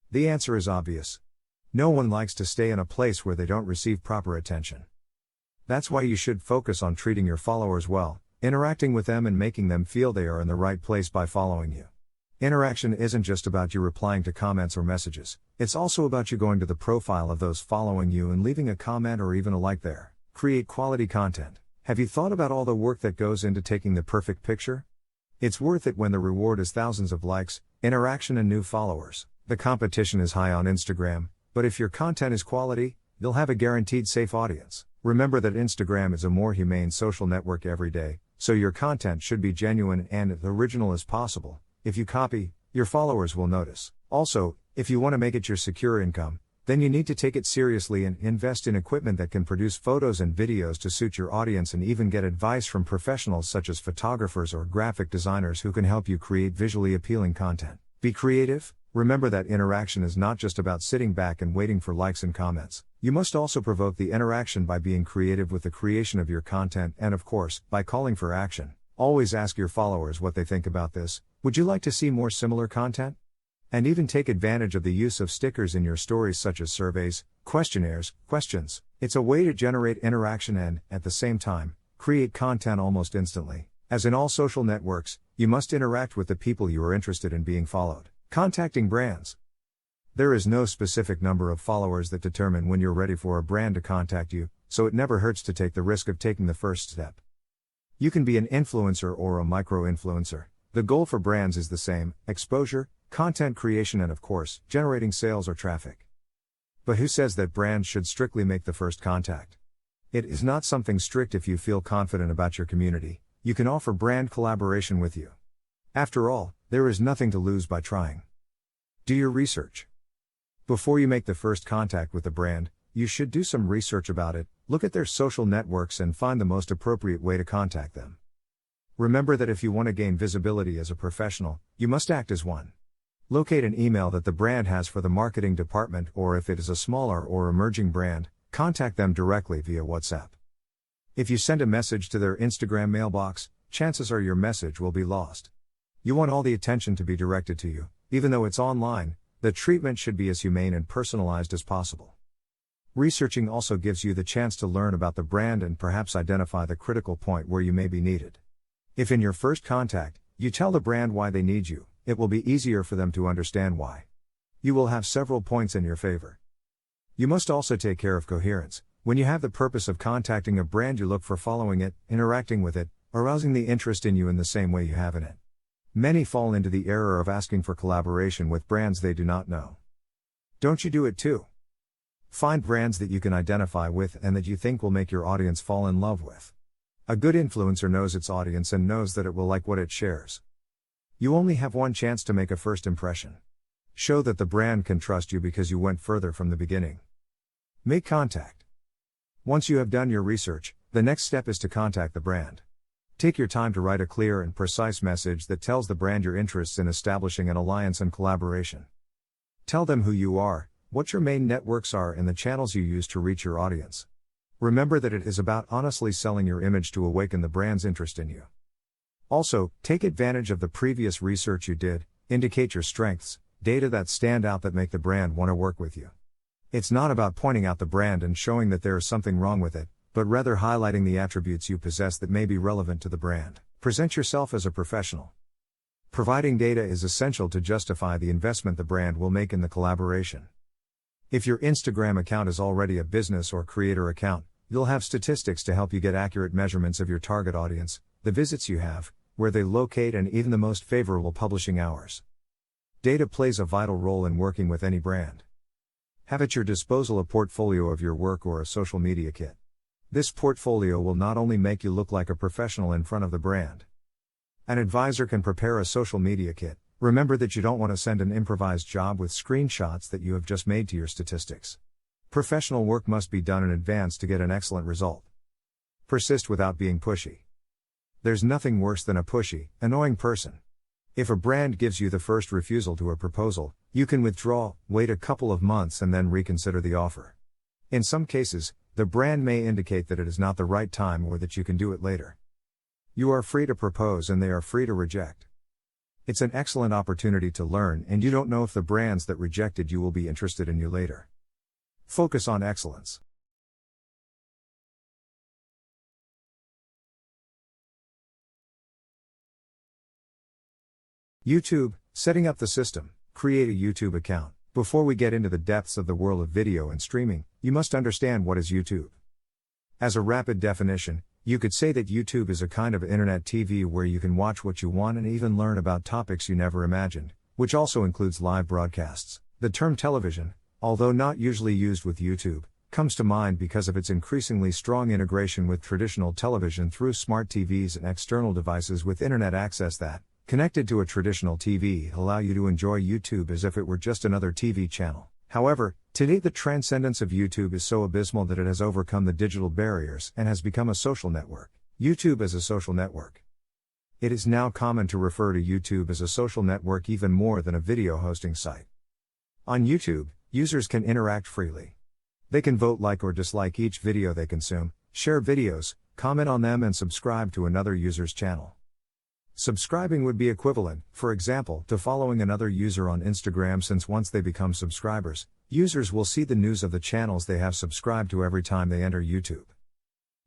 The answer is obvious. No one likes to stay in a place where they don't receive proper attention. That's why you should focus on treating your followers well, interacting with them and making them feel they are in the right place by following you. Interaction isn't just about you replying to comments or messages, it's also about you going to the profile of those following you and leaving a comment or even a like there. Create quality content. Have you thought about all the work that goes into taking the perfect picture? It's worth it when the reward is thousands of likes, interaction, and new followers. The competition is high on Instagram, but if your content is quality, you'll have a guaranteed safe audience. Remember that Instagram is a more humane social network every day, so your content should be genuine and as original as possible. If you copy, your followers will notice. Also, if you want to make it your secure income, Then you need to take it seriously and invest in equipment that can produce photos and videos to suit your audience, and even get advice from professionals such as photographers or graphic designers who can help you create visually appealing content. Be creative. Remember that interaction is not just about sitting back and waiting for likes and comments. You must also provoke the interaction by being creative with the creation of your content and, of course, by calling for action. Always ask your followers what they think about this. Would you like to see more similar content? And even take advantage of the use of stickers in your stories, such as surveys, questionnaires, questions. It's a way to generate interaction and, at the same time, create content almost instantly. As in all social networks, you must interact with the people you are interested in being followed. Contacting brands. There is no specific number of followers that determine when you're ready for a brand to contact you, so it never hurts to take the risk of taking the first step. You can be an influencer or a micro-influencer. The goal for brands is the same: exposure, content creation, and, of course, generating sales or traffic. But who says that brands should strictly make the first contact? It is not something strict. If you feel confident about your community, you can offer brand collaboration with you. After all, there is nothing to lose by trying. Do your research. Before you make the first contact with the brand, you should do some research about it, look at their social networks, and find the most appropriate way to contact them. Remember that if you want to gain visibility as a professional, you must act as one. Locate an email that the brand has for the marketing department, or if it is a smaller or emerging brand, contact them directly via WhatsApp. If you send a message to their Instagram mailbox, chances are your message will be lost. You want all the attention to be directed to you. Even though it's online, the treatment should be as humane and personalized as possible. Researching also gives you the chance to learn about the brand and perhaps identify the critical point where you may be needed. If in your first contact, you tell the brand why they need you, it will be easier for them to understand why. You will have several points in your favor. You must also take care of coherence. When you have the purpose of contacting a brand, you look for following it, interacting with it, arousing the interest in you in the same way you have in it. Many fall into the error of asking for collaboration with brands they do not know. Don't you do it too? Find brands that you can identify with and that you think will make your audience fall in love with. A good influencer knows its audience and knows that it will like what it shares. You only have one chance to make a first impression. Show that the brand can trust you because you went further from the beginning. Make contact. Once you have done your research, the next step is to contact the brand. Take your time to write a clear and precise message that tells the brand your interests in establishing an alliance and collaboration. Tell them who you are, what your main networks are, and the channels you use to reach your audience. Remember that it is about honestly selling your image to awaken the brand's interest in you. Also, take advantage of the previous research you did, indicate your strengths, data that stand out that make the brand want to work with you. It's not about pointing out the brand and showing that there is something wrong with it, but rather highlighting the attributes you possess that may be relevant to the brand. Present yourself as a professional. Providing data is essential to justify the investment the brand will make in the collaboration. If your Instagram account is already a business or creator account, you'll have statistics to help you get accurate measurements of your target audience, the visits you have, where they locate, and even the most favorable publishing hours. Data plays a vital role in working with any brand. Have at your disposal a portfolio of your work or a social media kit. This portfolio will not only make you look like a professional in front of the brand. An advisor can prepare a social media kit. Remember that you don't want to send an improvised job with screenshots that you have just made to your statistics. Professional work must be done in advance to get an excellent result. Persist without being pushy. There's nothing worse than a pushy, annoying person. If a brand gives you the first refusal to a proposal, you can withdraw, wait a couple of months, and then reconsider the offer. In some cases, the brand may indicate that it is not the right time or that you can do it later. You are free to propose and they are free to reject. It's an excellent opportunity to learn, and you don't know if the brands that rejected you will be interested in you later. Focus on excellence. YouTube, setting up the system. Create a YouTube account. Before we get into the depths of the world of video and streaming, you must understand what is YouTube. As a rapid definition, you could say that YouTube is a kind of internet TV where you can watch what you want and even learn about topics you never imagined, which also includes live broadcasts. The term television, although not usually used with YouTube, comes to mind because of its increasingly strong integration with traditional television through smart TVs and external devices with internet access that, connected to a traditional TV, allow you to enjoy YouTube as if it were just another TV channel. However, Today, the transcendence of YouTube is so abysmal that it has overcome the digital barriers and has become a social network. YouTube as a social network. It is now common to refer to YouTube as a social network even more than a video hosting site. On YouTube, users can interact freely. They can vote, like or dislike each video they consume, share videos, comment on them, and subscribe to another user's channel. Subscribing would be equivalent, for example, to following another user on Instagram, since once they become subscribers, users will see the news of the channels they have subscribed to every time they enter YouTube.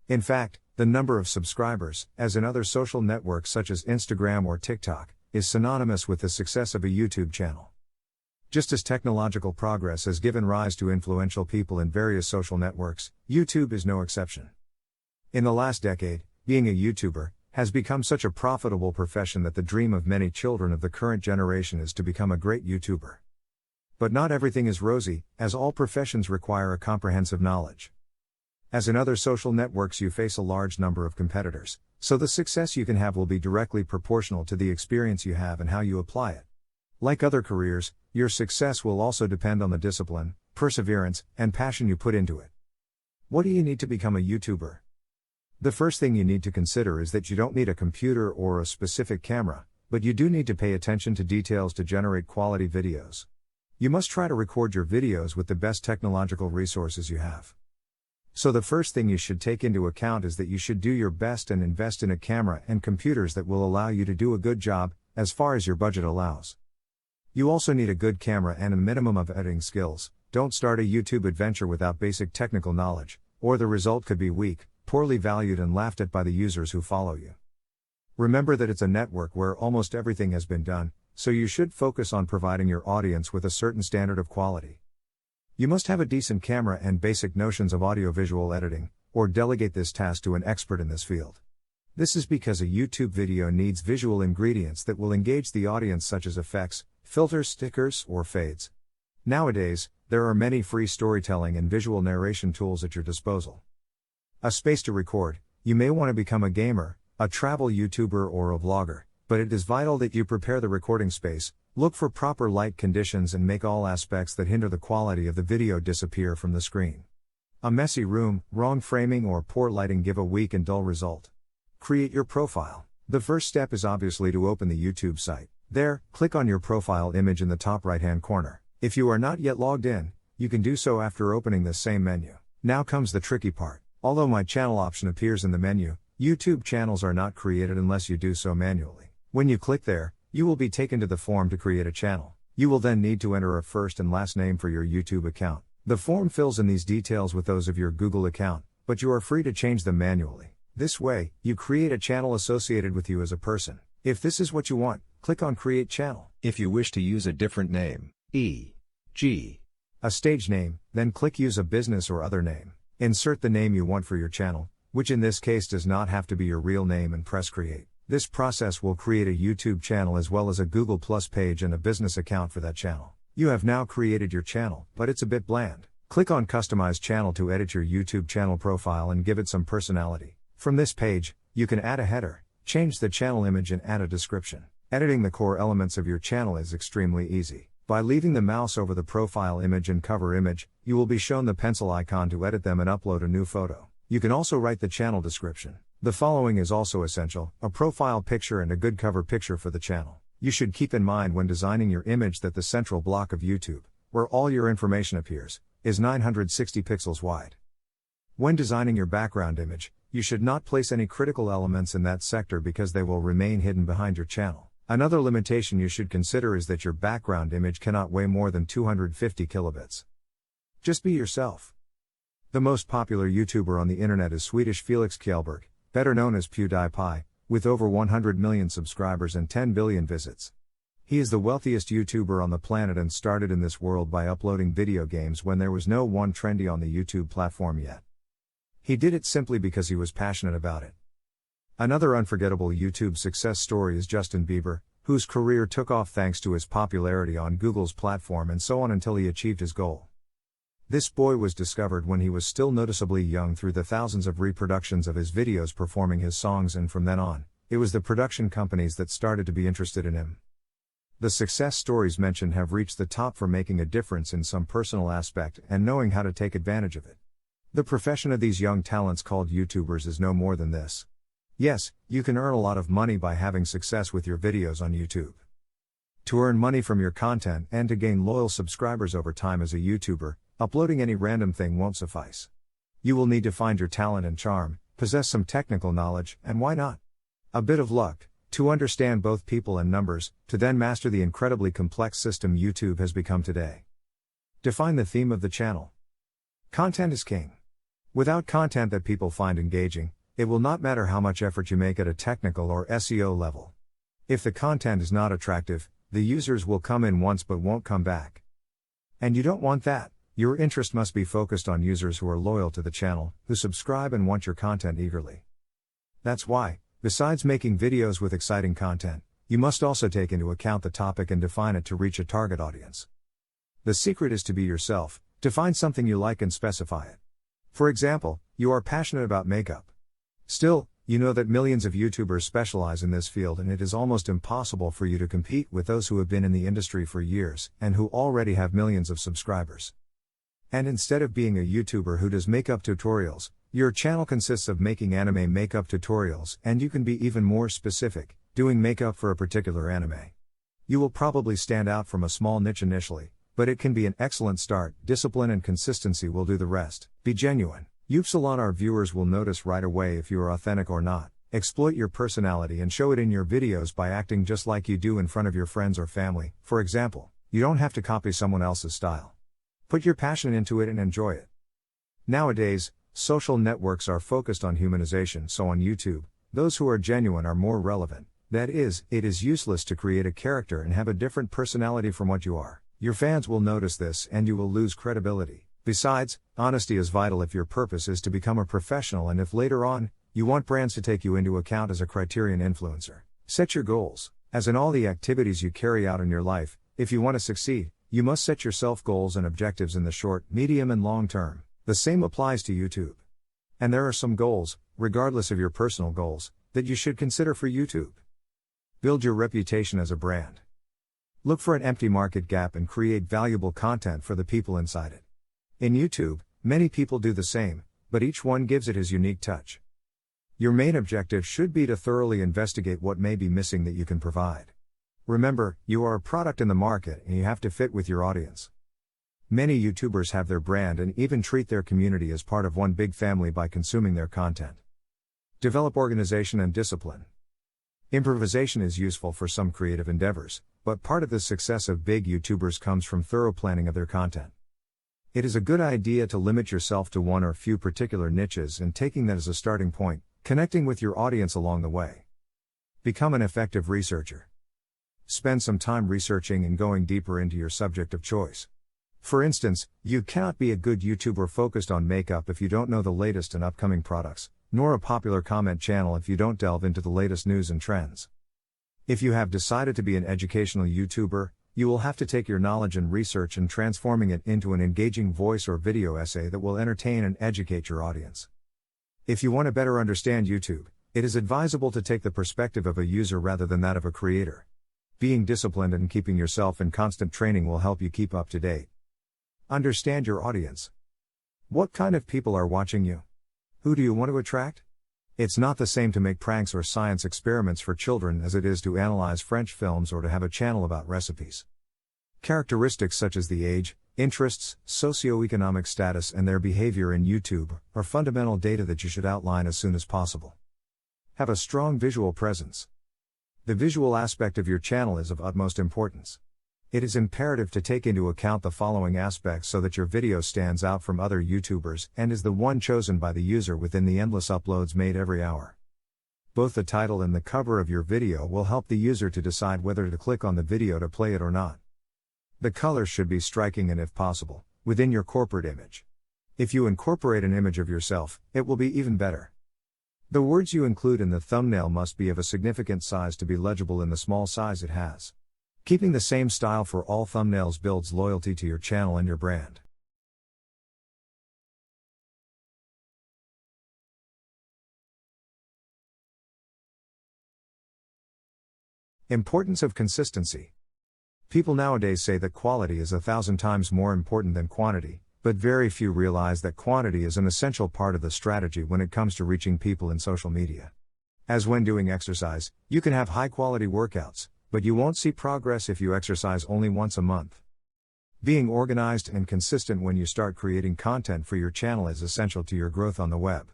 In fact, the number of subscribers, as in other social networks such as Instagram or TikTok, is synonymous with the success of a YouTube channel. Just as technological progress has given rise to influential people in various social networks, YouTube is no exception. In the last decade, being a YouTuber has become such a profitable profession that the dream of many children of the current generation is to become a great YouTuber. But not everything is rosy, as all professions require a comprehensive knowledge. As in other social networks, you face a large number of competitors, so the success you can have will be directly proportional to the experience you have and how you apply it. Like other careers, your success will also depend on the discipline, perseverance, and passion you put into it. What do you need to become a YouTuber? The first thing you need to consider is that you don't need a computer or a specific camera, but you do need to pay attention to details to generate quality videos. You must try to record your videos with the best technological resources you have. So the first thing you should take into account is that you should do your best and invest in a camera and computers that will allow you to do a good job, as far as your budget allows. You also need a good camera and a minimum of editing skills. Don't start a YouTube adventure without basic technical knowledge, or the result could be weak, poorly valued, and laughed at by the users who follow you. Remember that it's a network where almost everything has been done, so you should focus on providing your audience with a certain standard of quality. You must have a decent camera and basic notions of audiovisual editing, or delegate this task to an expert in this field. This is because a YouTube video needs visual ingredients that will engage the audience, such as effects, filters, stickers, or fades. Nowadays, there are many free storytelling and visual narration tools at your disposal. A space to record. You may want to become a gamer, a travel YouTuber, or a vlogger, but it is vital that you prepare the recording space, look for proper light conditions, and make all aspects that hinder the quality of the video disappear from the screen. A messy room, wrong framing, or poor lighting give a weak and dull result. Create your profile. The first step is obviously to open the YouTube site. There, click on your profile image in the top right-hand corner. If you are not yet logged in, you can do so after opening this same menu. Now comes the tricky part. Although My Channel option appears in the menu, YouTube channels are not created unless you do so manually. When you click there, you will be taken to the form to create a channel. You will then need to enter a first and last name for your YouTube account. The form fills in these details with those of your Google account, but you are free to change them manually. This way, you create a channel associated with you as a person. If this is what you want, click on Create Channel. If you wish to use a different name, e.g., a stage name, then click Use a business or other name. Insert the name you want for your channel, which in this case does not have to be your real name, and press Create. This process will create a YouTube channel as well as a Google Plus page and a business account for that channel. You have now created your channel, but it's a bit bland. Click on Customize Channel to edit your YouTube channel profile and give it some personality. From this page, you can add a header, change the channel image, and add a description. Editing the core elements of your channel is extremely easy. By leaving the mouse over the profile image and cover image, you will be shown the pencil icon to edit them and upload a new photo. You can also write the channel description. The following is also essential: a profile picture and a good cover picture for the channel. You should keep in mind when designing your image that the central block of YouTube, where all your information appears, is 960 pixels wide. When designing your background image, you should not place any critical elements in that sector because they will remain hidden behind your channel. Another limitation you should consider is that your background image cannot weigh more than 250 kilobits. Just be yourself. The most popular YouTuber on the internet is Swedish Felix Kjellberg, better known as PewDiePie, with over 100 million subscribers and 10 billion visits. He is the wealthiest YouTuber on the planet and started in this world by uploading video games when there was no one trendy on the YouTube platform yet. He did it simply because he was passionate about it. Another unforgettable YouTube success story is Justin Bieber, whose career took off thanks to his popularity on Google's platform and so on until he achieved his goal. This boy was discovered when he was still noticeably young through the thousands of reproductions of his videos performing his songs, and from then on, it was the production companies that started to be interested in him. The success stories mentioned have reached the top for making a difference in some personal aspect and knowing how to take advantage of it. The profession of these young talents called YouTubers is no more than this. Yes, you can earn a lot of money by having success with your videos on YouTube. To earn money from your content and to gain loyal subscribers over time as a YouTuber, uploading any random thing won't suffice. You will need to find your talent and charm, possess some technical knowledge, and why not? A bit of luck, to understand both people and numbers, to then master the incredibly complex system YouTube has become today. Define the theme of the channel. Content is king. Without content that people find engaging, it will not matter how much effort you make at a technical or SEO level. If the content is not attractive, the users will come in once but won't come back. And you don't want that. Your interest must be focused on users who are loyal to the channel, who subscribe and want your content eagerly. That's why, besides making videos with exciting content, you must also take into account the topic and define it to reach a target audience. The secret is to be yourself, to find something you like and specify it. For example, you are passionate about makeup. Still, you know that millions of YouTubers specialize in this field and it is almost impossible for you to compete with those who have been in the industry for years and who already have millions of subscribers. And instead of being a YouTuber who does makeup tutorials, your channel consists of making anime makeup tutorials, and you can be even more specific, doing makeup for a particular anime. You will probably stand out from a small niche initially, but it can be an excellent start. Discipline and consistency will do the rest. Be genuine. Our viewers will notice right away if you are authentic or not. Exploit your personality and show it in your videos by acting just like you do in front of your friends or family. For example, you don't have to copy someone else's style. Put your passion into it and enjoy it. Nowadays, social networks are focused on humanization, so on YouTube, those who are genuine are more relevant. That is, it is useless to create a character and have a different personality from what you are. Your fans will notice this and you will lose credibility. Besides, honesty is vital if your purpose is to become a professional and if later on, you want brands to take you into account as a criterion influencer. Set your goals. As in all the activities you carry out in your life, if you want to succeed, you must set yourself goals and objectives in the short, medium and long term. The same applies to YouTube. And there are some goals, regardless of your personal goals, that you should consider for YouTube. Build your reputation as a brand. Look for an empty market gap and create valuable content for the people inside it. In YouTube, many people do the same, but each one gives it his unique touch. Your main objective should be to thoroughly investigate what may be missing that you can provide. Remember, you are a product in the market and you have to fit with your audience. Many YouTubers have their brand and even treat their community as part of one big family by consuming their content. Develop organization and discipline. Improvisation is useful for some creative endeavors, but part of the success of big YouTubers comes from thorough planning of their content. It is a good idea to limit yourself to one or few particular niches and taking that as a starting point, connecting with your audience along the way. Become an effective researcher. Spend some time researching and going deeper into your subject of choice. For instance, you cannot be a good YouTuber focused on makeup if you don't know the latest and upcoming products, nor a popular comment channel if you don't delve into the latest news and trends. If you have decided to be an educational YouTuber, you will have to take your knowledge and research and transforming it into an engaging voice or video essay that will entertain and educate your audience. If you want to better understand YouTube, it is advisable to take the perspective of a user rather than that of a creator. Being disciplined and keeping yourself in constant training will help you keep up to date. Understand your audience. What kind of people are watching you? Who do you want to attract? It's not the same to make pranks or science experiments for children as it is to analyze French films or to have a channel about recipes. Characteristics such as the age, interests, socioeconomic status and their behavior in YouTube are fundamental data that you should outline as soon as possible. Have a strong visual presence. The visual aspect of your channel is of utmost importance. It is imperative to take into account the following aspects so that your video stands out from other YouTubers and is the one chosen by the user within the endless uploads made every hour. Both the title and the cover of your video will help the user to decide whether to click on the video to play it or not. The colors should be striking and, if possible, within your corporate image. If you incorporate an image of yourself, it will be even better. The words you include in the thumbnail must be of a significant size to be legible in the small size it has. Keeping the same style for all thumbnails builds loyalty to your channel and your brand. Importance of consistency. People nowadays say that quality is 1,000 times more important than quantity, but very few realize that quantity is an essential part of the strategy when it comes to reaching people in social media. As when doing exercise, you can have high-quality workouts, but you won't see progress if you exercise only once a month. Being organized and consistent when you start creating content for your channel is essential to your growth on the web.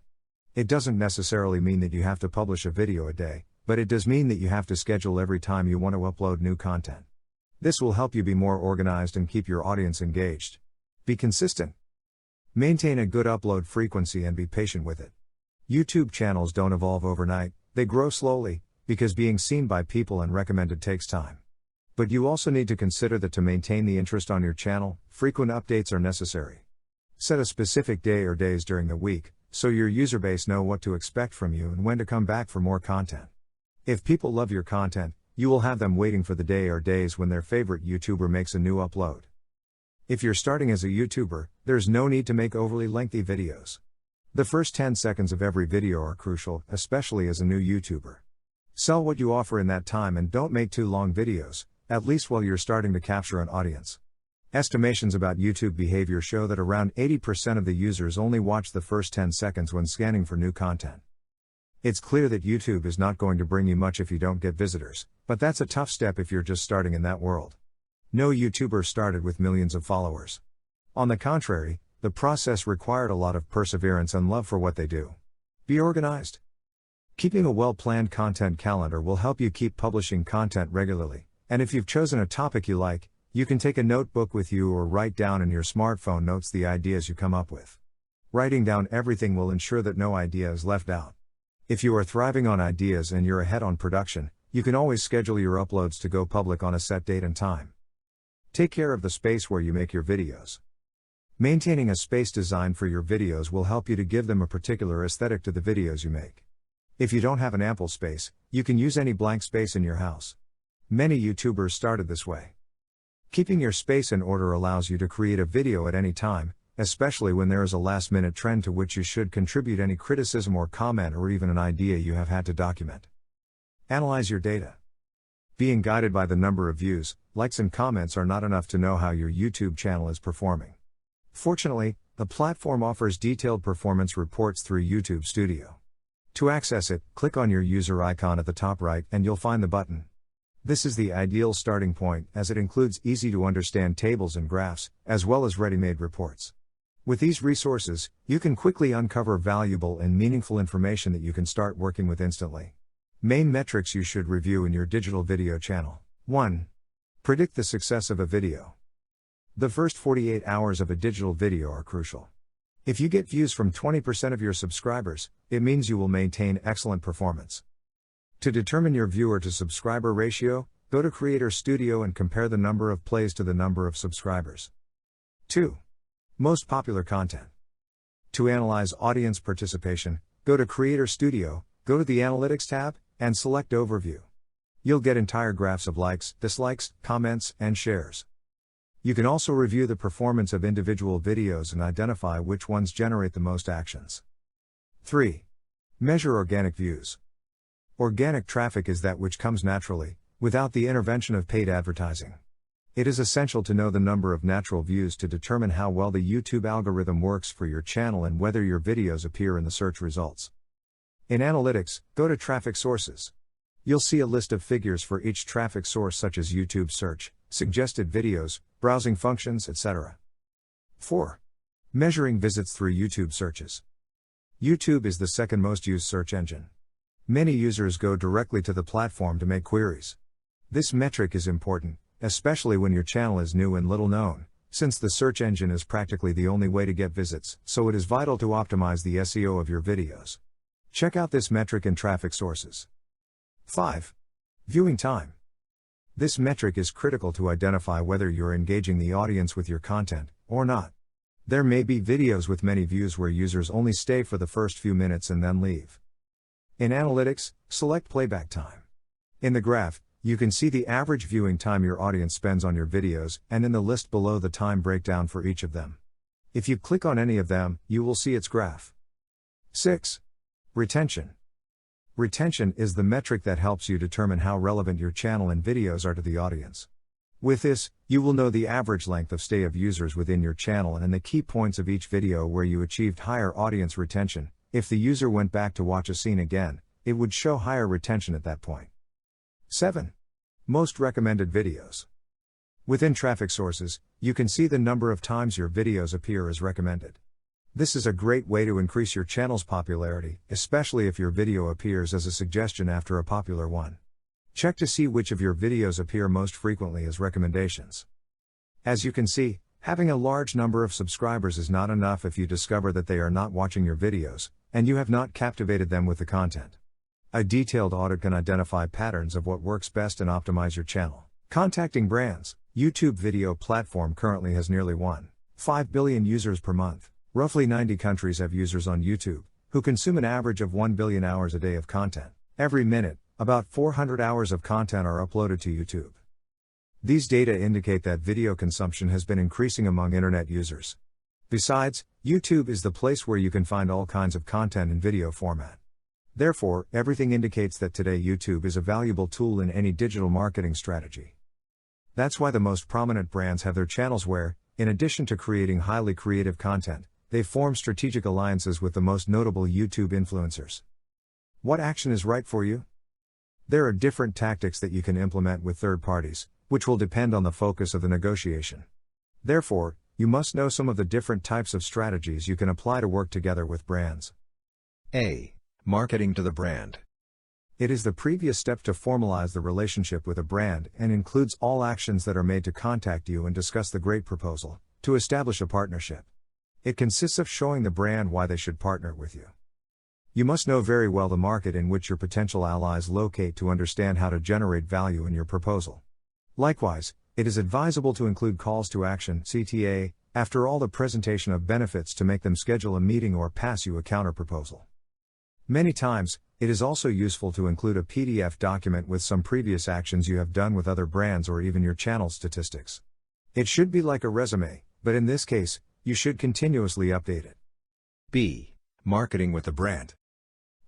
It doesn't necessarily mean that you have to publish a video a day, but it does mean that you have to schedule every time you want to upload new content. This will help you be more organized and keep your audience engaged. Be consistent. Maintain a good upload frequency and be patient with it. YouTube channels don't evolve overnight, they grow slowly, because being seen by people and recommended takes time. But you also need to consider that to maintain the interest on your channel, frequent updates are necessary. Set a specific day or days during the week, so your user base know what to expect from you and when to come back for more content. If people love your content, you will have them waiting for the day or days when their favorite YouTuber makes a new upload. If you're starting as a YouTuber, there's no need to make overly lengthy videos. The first 10 seconds of every video are crucial, especially as a new YouTuber. Sell what you offer in that time and don't make too long videos, at least while you're starting to capture an audience. Estimations about YouTube behavior show that around 80% of the users only watch the first 10 seconds when scanning for new content. It's clear that YouTube is not going to bring you much if you don't get visitors, but that's a tough step if you're just starting in that world. No YouTuber started with millions of followers. On the contrary, the process required a lot of perseverance and love for what they do. Be organized. Keeping a well-planned content calendar will help you keep publishing content regularly, and if you've chosen a topic you like, you can take a notebook with you or write down in your smartphone notes the ideas you come up with. Writing down everything will ensure that no idea is left out. If you are thriving on ideas and you're ahead on production, you can always schedule your uploads to go public on a set date and time. Take care of the space where you make your videos. Maintaining a space designed for your videos will help you to give them a particular aesthetic to the videos you make. If you don't have an ample space, you can use any blank space in your house. Many YouTubers started this way. Keeping your space in order allows you to create a video at any time, especially when there is a last-minute trend to which you should contribute any criticism or comment or even an idea you have had to document. Analyze your data. Being guided by the number of views, likes and comments are not enough to know how your YouTube channel is performing. Fortunately, the platform offers detailed performance reports through YouTube Studio. To access it, click on your user icon at the top right and you'll find the button. This is the ideal starting point as it includes easy-to-understand tables and graphs, as well as ready-made reports. With these resources, you can quickly uncover valuable and meaningful information that you can start working with instantly. Main metrics you should review in your digital video channel. 1. Predict the success of a video. The first 48 hours of a digital video are crucial. If you get views from 20% of your subscribers, it means you will maintain excellent performance. To determine your viewer to subscriber ratio, go to Creator Studio and compare the number of plays to the number of subscribers. 2. Most popular content. To analyze audience participation, go to Creator Studio, go to the Analytics tab, and select Overview. You'll get entire graphs of likes, dislikes, comments, and shares. You can also review the performance of individual videos and identify which ones generate the most actions. 3. Measure organic views. Organic traffic is that which comes naturally, without the intervention of paid advertising. It is essential to know the number of natural views to determine how well the YouTube algorithm works for your channel and whether your videos appear in the search results. In Analytics, go to Traffic Sources. You'll see a list of figures for each traffic source such as YouTube search, suggested videos, browsing functions, etc. 4. Measuring visits through YouTube searches. YouTube is the second most used search engine. Many users go directly to the platform to make queries. This metric is important, especially when your channel is new and little known, since the search engine is practically the only way to get visits, so it is vital to optimize the SEO of your videos. Check out this metric in Traffic Sources. 5. Viewing time. This metric is critical to identify whether you're engaging the audience with your content, or not. There may be videos with many views where users only stay for the first few minutes and then leave. In Analytics, select Playback Time. In the graph, you can see the average viewing time your audience spends on your videos, and in the list below the time breakdown for each of them. If you click on any of them, you will see its graph. 6. Retention. Retention is the metric that helps you determine how relevant your channel and videos are to the audience. With this, you will know the average length of stay of users within your channel and the key points of each video where you achieved higher audience retention. If the user went back to watch a scene again, it would show higher retention at that point. 7. Most recommended videos. Within traffic sources, you can see the number of times your videos appear as recommended. This is a great way to increase your channel's popularity, especially if your video appears as a suggestion after a popular one. Check to see which of your videos appear most frequently as recommendations. As you can see, having a large number of subscribers is not enough if you discover that they are not watching your videos, and you have not captivated them with the content. A detailed audit can identify patterns of what works best and optimize your channel. Contacting brands. YouTube video platform currently has nearly 1.5 billion users per month. Roughly 90 countries have users on YouTube, who consume an average of 1 billion hours a day of content. Every minute, about 400 hours of content are uploaded to YouTube. These data indicate that video consumption has been increasing among internet users. Besides, YouTube is the place where you can find all kinds of content in video format. Therefore, everything indicates that today YouTube is a valuable tool in any digital marketing strategy. That's why the most prominent brands have their channels where, in addition to creating highly creative content, they form strategic alliances with the most notable YouTube influencers. What action is right for you? There are different tactics that you can implement with third parties, which will depend on the focus of the negotiation. Therefore, you must know some of the different types of strategies you can apply to work together with brands. A. Marketing to the brand. It is the previous step to formalize the relationship with a brand and includes all actions that are made to contact you and discuss the great proposal to establish a partnership. It consists of showing the brand why they should partner with you. You must know very well the market in which your potential allies locate to understand how to generate value in your proposal. Likewise, it is advisable to include calls to action (CTA) after all the presentation of benefits to make them schedule a meeting or pass you a counterproposal. Many times, it is also useful to include a PDF document with some previous actions you have done with other brands or even your channel statistics. It should be like a resume, but in this case, you should continuously update it. B. Marketing with the brand.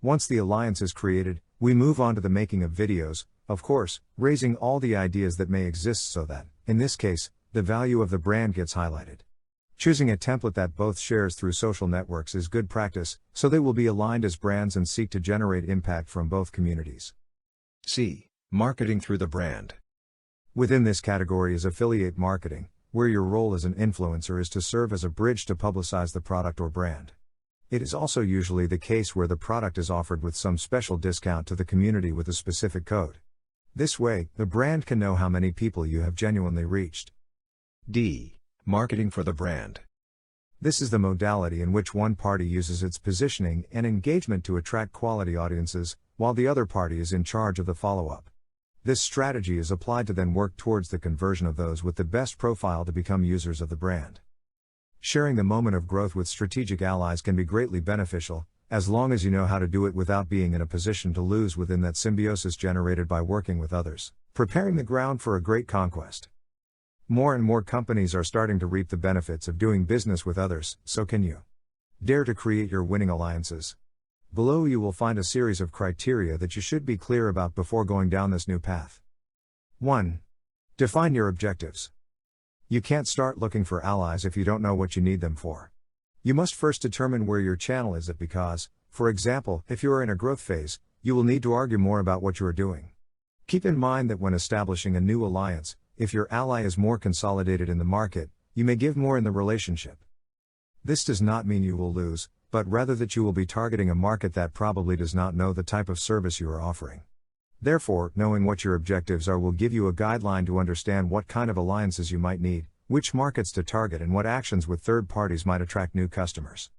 Once the alliance is created, we move on to the making of videos, of course, raising all the ideas that may exist so that, in this case, the value of the brand gets highlighted. Choosing a template that both shares through social networks is good practice, so they will be aligned as brands and seek to generate impact from both communities. C. Marketing through the brand. Within this category is affiliate marketing, where your role as an influencer is to serve as a bridge to publicize the product or brand. It is also usually the case where the product is offered with some special discount to the community with a specific code. This way, the brand can know how many people you have genuinely reached. D. Marketing for the brand. This is the modality in which one party uses its positioning and engagement to attract quality audiences, while the other party is in charge of the follow-up. This strategy is applied to then work towards the conversion of those with the best profile to become users of the brand. Sharing the moment of growth with strategic allies can be greatly beneficial, as long as you know how to do it without being in a position to lose within that symbiosis generated by working with others, preparing the ground for a great conquest. More and more companies are starting to reap the benefits of doing business with others, so can you. Dare to create your winning alliances. Below you will find a series of criteria that you should be clear about before going down this new path. 1. Define your objectives. You can't start looking for allies if you don't know what you need them for. You must first determine where your channel is at because, for example, if you are in a growth phase, you will need to argue more about what you are doing. Keep in mind that when establishing a new alliance, if your ally is more consolidated in the market, you may give more in the relationship. This does not mean you will lose, but rather that you will be targeting a market that probably does not know the type of service you are offering. Therefore, knowing what your objectives are will give you a guideline to understand what kind of alliances you might need, which markets to target and what actions with third parties might attract new customers.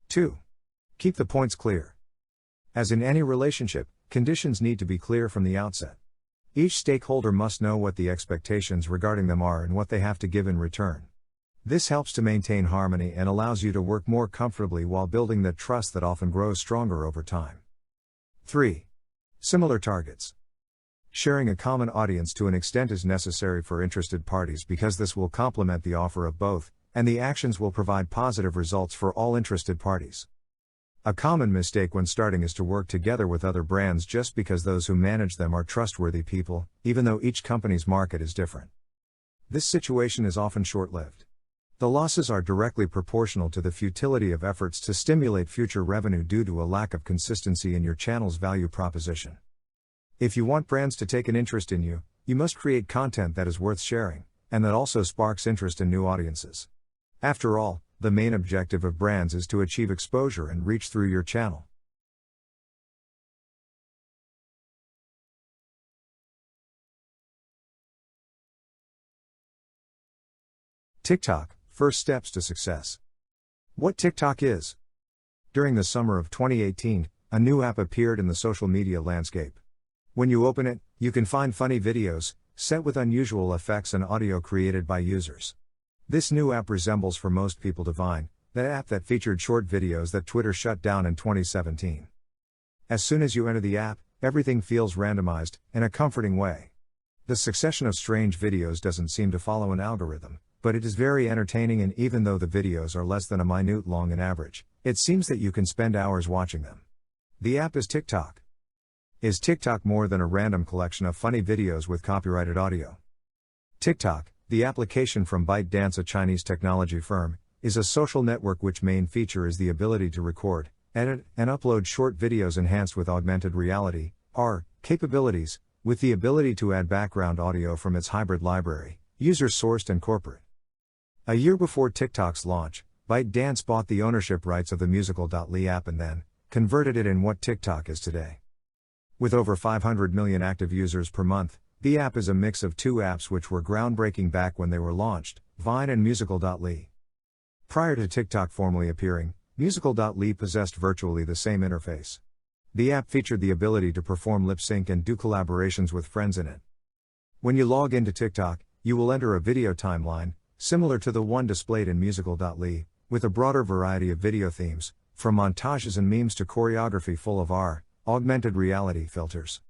2. Keep the points clear. As in any relationship, conditions need to be clear from the outset. Each stakeholder must know what the expectations regarding them are and what they have to give in return. This helps to maintain harmony and allows you to work more comfortably while building that trust that often grows stronger over time. 3. Similar targets. Sharing a common audience to an extent is necessary for interested parties because this will complement the offer of both, and the actions will provide positive results for all interested parties. A common mistake when starting is to work together with other brands just because those who manage them are trustworthy people, even though each company's market is different. This situation is often short-lived. The losses are directly proportional to the futility of efforts to stimulate future revenue due to a lack of consistency in your channel's value proposition. If you want brands to take an interest in you, you must create content that is worth sharing, and that also sparks interest in new audiences. After all, the main objective of brands is to achieve exposure and reach through your channel. TikTok, first steps to success. What TikTok is? During the summer of 2018, a new app appeared in the social media landscape. When you open it, you can find funny videos, set with unusual effects and audio created by users. This new app resembles for most people to Vine, the app that featured short videos that Twitter shut down in 2017. As soon as you enter the app, everything feels randomized, in a comforting way. The succession of strange videos doesn't seem to follow an algorithm, but it is very entertaining, and even though the videos are less than a minute long in average, it seems that you can spend hours watching them. The app is TikTok. Is TikTok more than a random collection of funny videos with copyrighted audio? TikTok, the application from ByteDance, a Chinese technology firm, is a social network which main feature is the ability to record, edit, and upload short videos enhanced with augmented reality, AR, capabilities, with the ability to add background audio from its hybrid library, user-sourced and corporate. A year before TikTok's launch, ByteDance bought the ownership rights of the Musical.ly app and then converted it in what TikTok is today. With over 500 million active users per month, the app is a mix of two apps which were groundbreaking back when they were launched, Vine and Musical.ly. Prior to TikTok formally appearing, Musical.ly possessed virtually the same interface. The app featured the ability to perform lip sync and do collaborations with friends in it. When you log into TikTok, you will enter a video timeline, similar to the one displayed in Musical.ly, with a broader variety of video themes, from montages and memes to choreography full of AR, augmented reality filters.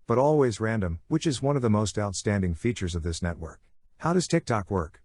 But always random, which is one of the most outstanding features of this network. How does TikTok work?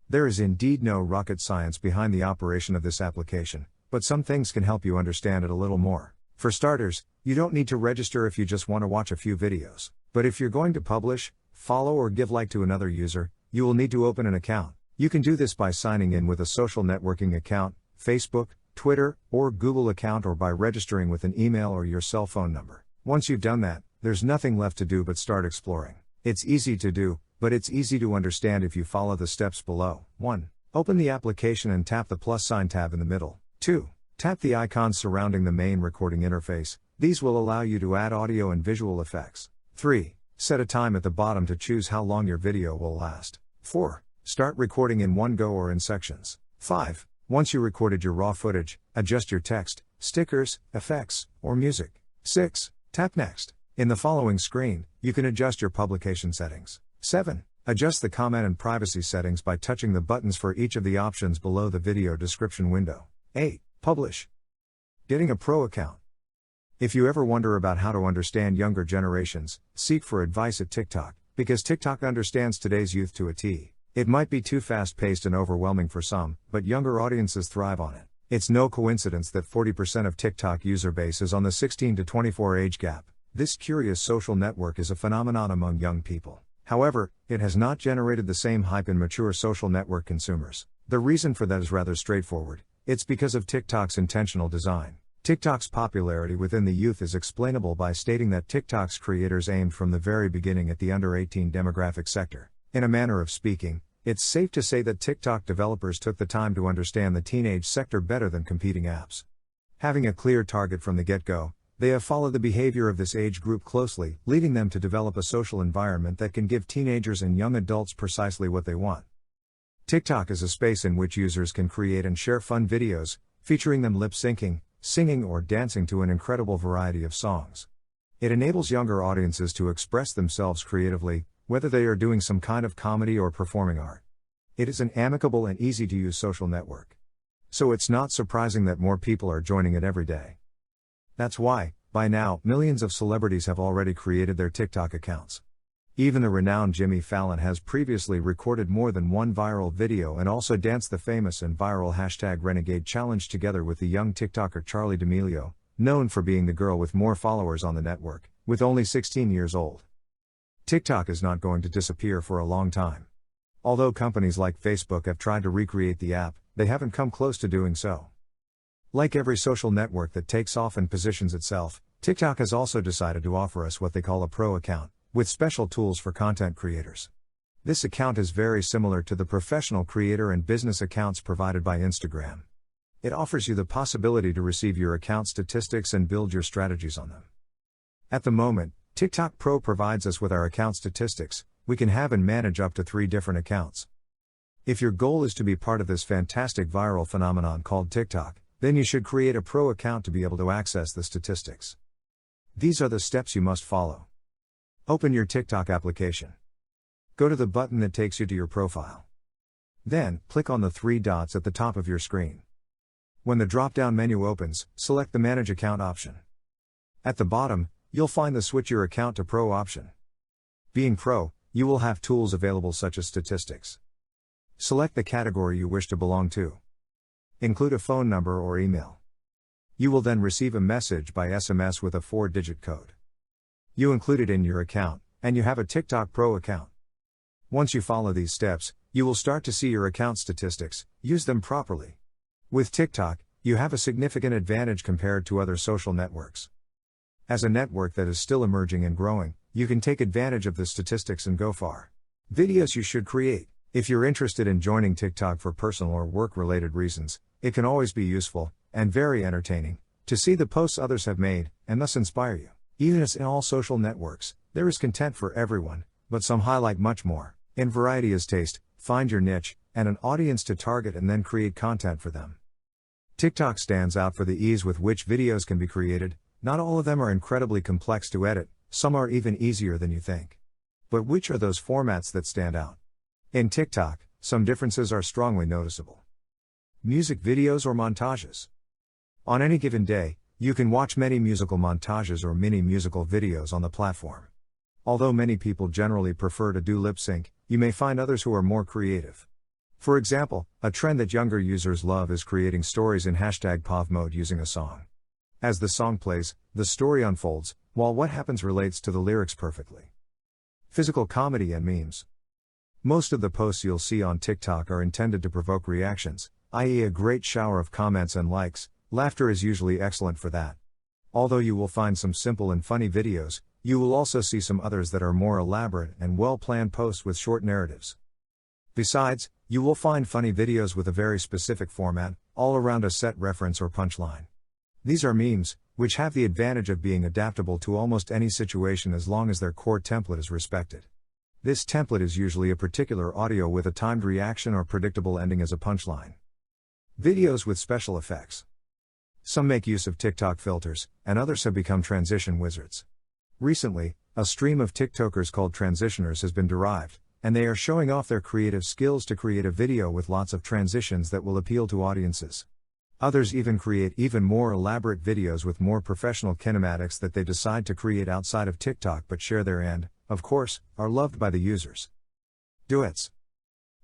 There is indeed no rocket science behind the operation of this application, but some things can help you understand it a little more. For starters, you don't need to register if you just want to watch a few videos. But if you're going to publish, follow or give like to another user, you will need to open an account. You can do this by signing in with a social networking account, Facebook, Twitter, or Google account, or by registering with an email or your cell phone number. Once you've done that, there's nothing left to do but start exploring. It's easy to do, but it's easy to understand if you follow the steps below. 1. Open the application and tap the plus sign tab in the middle. 2. Tap the icons surrounding the main recording interface. These will allow you to add audio and visual effects. 3. Set a time at the bottom to choose how long your video will last. 4. Start recording in one go or in sections. 5. Once you recorded your raw footage, adjust your text, stickers, effects, or music. 6. Tap Next. In the following screen, you can adjust your publication settings. 7. Adjust the comment and privacy settings by touching the buttons for each of the options below the video description window. 8. Publish. Getting a pro account. If you ever wonder about how to understand younger generations, seek for advice at TikTok, because TikTok understands today's youth to a T. It might be too fast-paced and overwhelming for some, but younger audiences thrive on it. It's no coincidence that 40% of TikTok user base is on the 16 to 24 age gap. This curious social network is a phenomenon among young people. However, it has not generated the same hype in mature social network consumers. The reason for that is rather straightforward. It's because of TikTok's intentional design. TikTok's popularity within the youth is explainable by stating that TikTok's creators aimed from the very beginning at the under 18 demographic sector. In a manner of speaking, it's safe to say that TikTok developers took the time to understand the teenage sector better than competing apps. Having a clear target from the get-go, they have followed the behavior of this age group closely, leading them to develop a social environment that can give teenagers and young adults precisely what they want. TikTok is a space in which users can create and share fun videos, featuring them lip-syncing, singing or dancing to an incredible variety of songs. It enables younger audiences to express themselves creatively, whether they are doing some kind of comedy or performing art. It is an amicable and easy-to-use social network. So it's not surprising that more people are joining it every day. That's why, by now, millions of celebrities have already created their TikTok accounts. Even the renowned Jimmy Fallon has previously recorded more than one viral video and also danced the famous and viral #Renegade challenge together with the young TikToker Charli D'Amelio, known for being the girl with more followers on the network, with only 16 years old. TikTok is not going to disappear for a long time. Although companies like Facebook have tried to recreate the app, they haven't come close to doing so. Like every social network that takes off and positions itself, TikTok has also decided to offer us what they call a pro account, with special tools for content creators. This account is very similar to the professional creator and business accounts provided by Instagram. It offers you the possibility to receive your account statistics and build your strategies on them. At the moment, TikTok Pro provides us with our account statistics. We can have and manage up to 3 different accounts. If your goal is to be part of this fantastic viral phenomenon called TikTok, then you should create a pro account to be able to access the statistics. These are the steps you must follow. Open your TikTok application. Go to the button that takes you to your profile. Then, click on the 3 dots at the top of your screen. When the drop-down menu opens, select the Manage Account option. At the bottom, you'll find the Switch Your Account to Pro option. Being Pro, you will have tools available such as statistics. Select the category you wish to belong to. Include a phone number or email. You will then receive a message by SMS with a 4-digit code. You include it in your account, and you have a TikTok Pro account. Once you follow these steps, you will start to see your account statistics. Use them properly. With TikTok, you have a significant advantage compared to other social networks. As a network that is still emerging and growing, you can take advantage of the statistics and go far. Videos you should create. If you're interested in joining TikTok for personal or work-related reasons, it can always be useful, and very entertaining, to see the posts others have made, and thus inspire you. Even as in all social networks, there is content for everyone, but some highlight much more. In variety is taste, find your niche, and an audience to target and then create content for them. TikTok stands out for the ease with which videos can be created. Not all of them are incredibly complex to edit, some are even easier than you think. But which are those formats that stand out? In TikTok, some differences are strongly noticeable. Music videos or montages. On any given day, you can watch many musical montages or mini musical videos on the platform. Although many people generally prefer to do lip sync, you may find others who are more creative. For example, a trend that younger users love is creating stories in #POV mode using a song. As the song plays, the story unfolds, while what happens relates to the lyrics perfectly. Physical comedy and memes. Most of the posts you'll see on TikTok are intended to provoke reactions, i.e., a great shower of comments and likes. Laughter is usually excellent for that. Although you will find some simple and funny videos, you will also see some others that are more elaborate and well-planned posts with short narratives. Besides, you will find funny videos with a very specific format, all around a set reference or punchline. These are memes, which have the advantage of being adaptable to almost any situation as long as their core template is respected. This template is usually a particular audio with a timed reaction or predictable ending as a punchline. Videos with special effects. Some make use of TikTok filters, and others have become transition wizards. Recently, a stream of TikTokers called transitioners has been derived, and they are showing off their creative skills to create a video with lots of transitions that will appeal to audiences. Others even create even more elaborate videos with more professional kinematics that they decide to create outside of TikTok but share there and, of course, are loved by the users. Duets.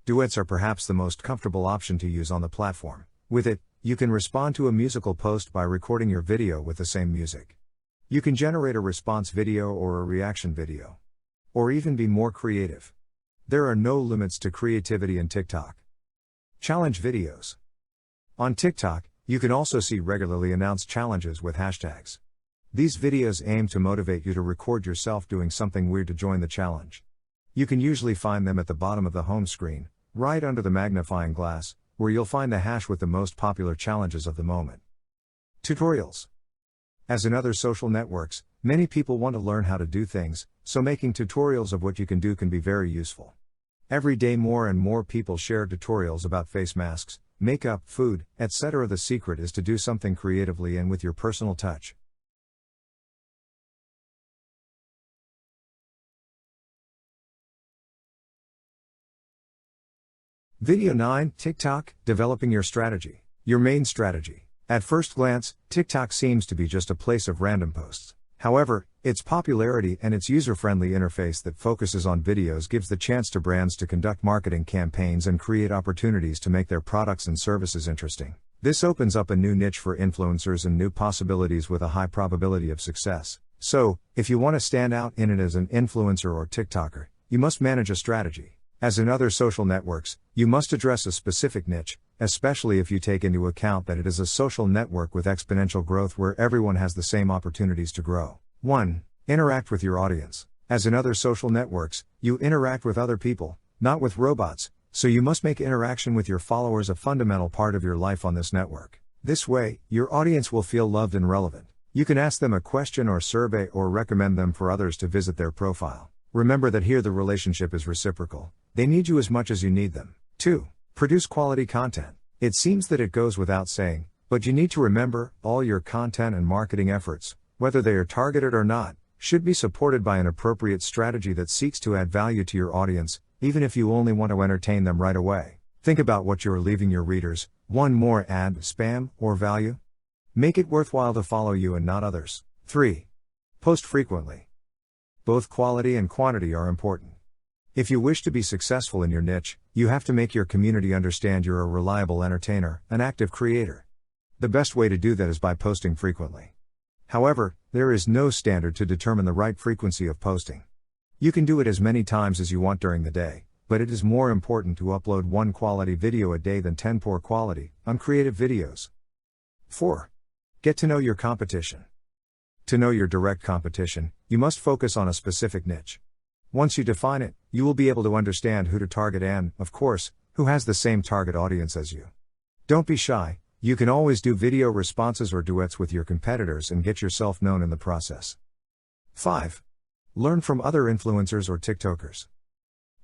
Duets are perhaps the most comfortable option to use on the platform. With it, you can respond to a musical post by recording your video with the same music. You can generate a response video or a reaction video. Or even be more creative. There are no limits to creativity in TikTok. Challenge videos. On TikTok, you can also see regularly announced challenges with hashtags. These videos aim to motivate you to record yourself doing something weird to join the challenge. You can usually find them at the bottom of the home screen, right under the magnifying glass, where you'll find the hash with the most popular challenges of the moment. Tutorials. As in other social networks, many people want to learn how to do things, so making tutorials of what you can do can be very useful. Every day more and more people share tutorials about face masks, makeup, food, etc. The secret is to do something creatively and with your personal touch. Video 9, TikTok, developing your strategy. Your main strategy. At first glance, TikTok seems to be just a place of random posts. However, its popularity and its user-friendly interface that focuses on videos gives the chance to brands to conduct marketing campaigns and create opportunities to make their products and services interesting. This opens up a new niche for influencers and new possibilities with a high probability of success. So, if you want to stand out in it as an influencer or TikToker, you must manage a strategy. As in other social networks, you must address a specific niche, especially if you take into account that it is a social network with exponential growth where everyone has the same opportunities to grow. 1. Interact with your audience. As in other social networks, you interact with other people, not with robots, so you must make interaction with your followers a fundamental part of your life on this network. This way, your audience will feel loved and relevant. You can ask them a question or survey or recommend them for others to visit their profile. Remember that here the relationship is reciprocal. They need you as much as you need them. 2. Produce quality content. It seems that it goes without saying, but you need to remember, all your content and marketing efforts, whether they are targeted or not, should be supported by an appropriate strategy that seeks to add value to your audience, even if you only want to entertain them right away. Think about what you are leaving your readers: one more ad, spam, or value? Make it worthwhile to follow you and not others. 3. Post frequently. Both quality and quantity are important. If you wish to be successful in your niche, you have to make your community understand you're a reliable entertainer, an active creator. The best way to do that is by posting frequently. However, there is no standard to determine the right frequency of posting. You can do it as many times as you want during the day, but it is more important to upload one quality video a day than 10 poor quality, uncreative videos. 4. Get to know your competition. To know your direct competition, you must focus on a specific niche. Once you define it, you will be able to understand who to target and, of course, who has the same target audience as you. Don't be shy, you can always do video responses or duets with your competitors and get yourself known in the process. 5. Learn from other influencers or TikTokers.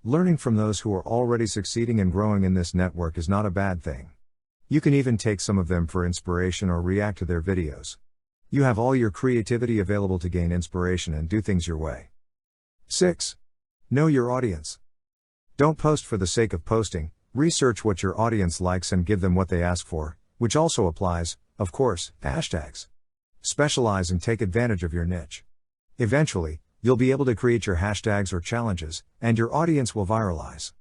Learning from those who are already succeeding and growing in this network is not a bad thing. You can even take some of them for inspiration or react to their videos. You have all your creativity available to gain inspiration and do things your way. 6. Know your audience. Don't post for the sake of posting, research what your audience likes and give them what they ask for, which also applies, of course, hashtags. Specialize and take advantage of your niche. Eventually, you'll be able to create your hashtags or challenges, and your audience will viralize.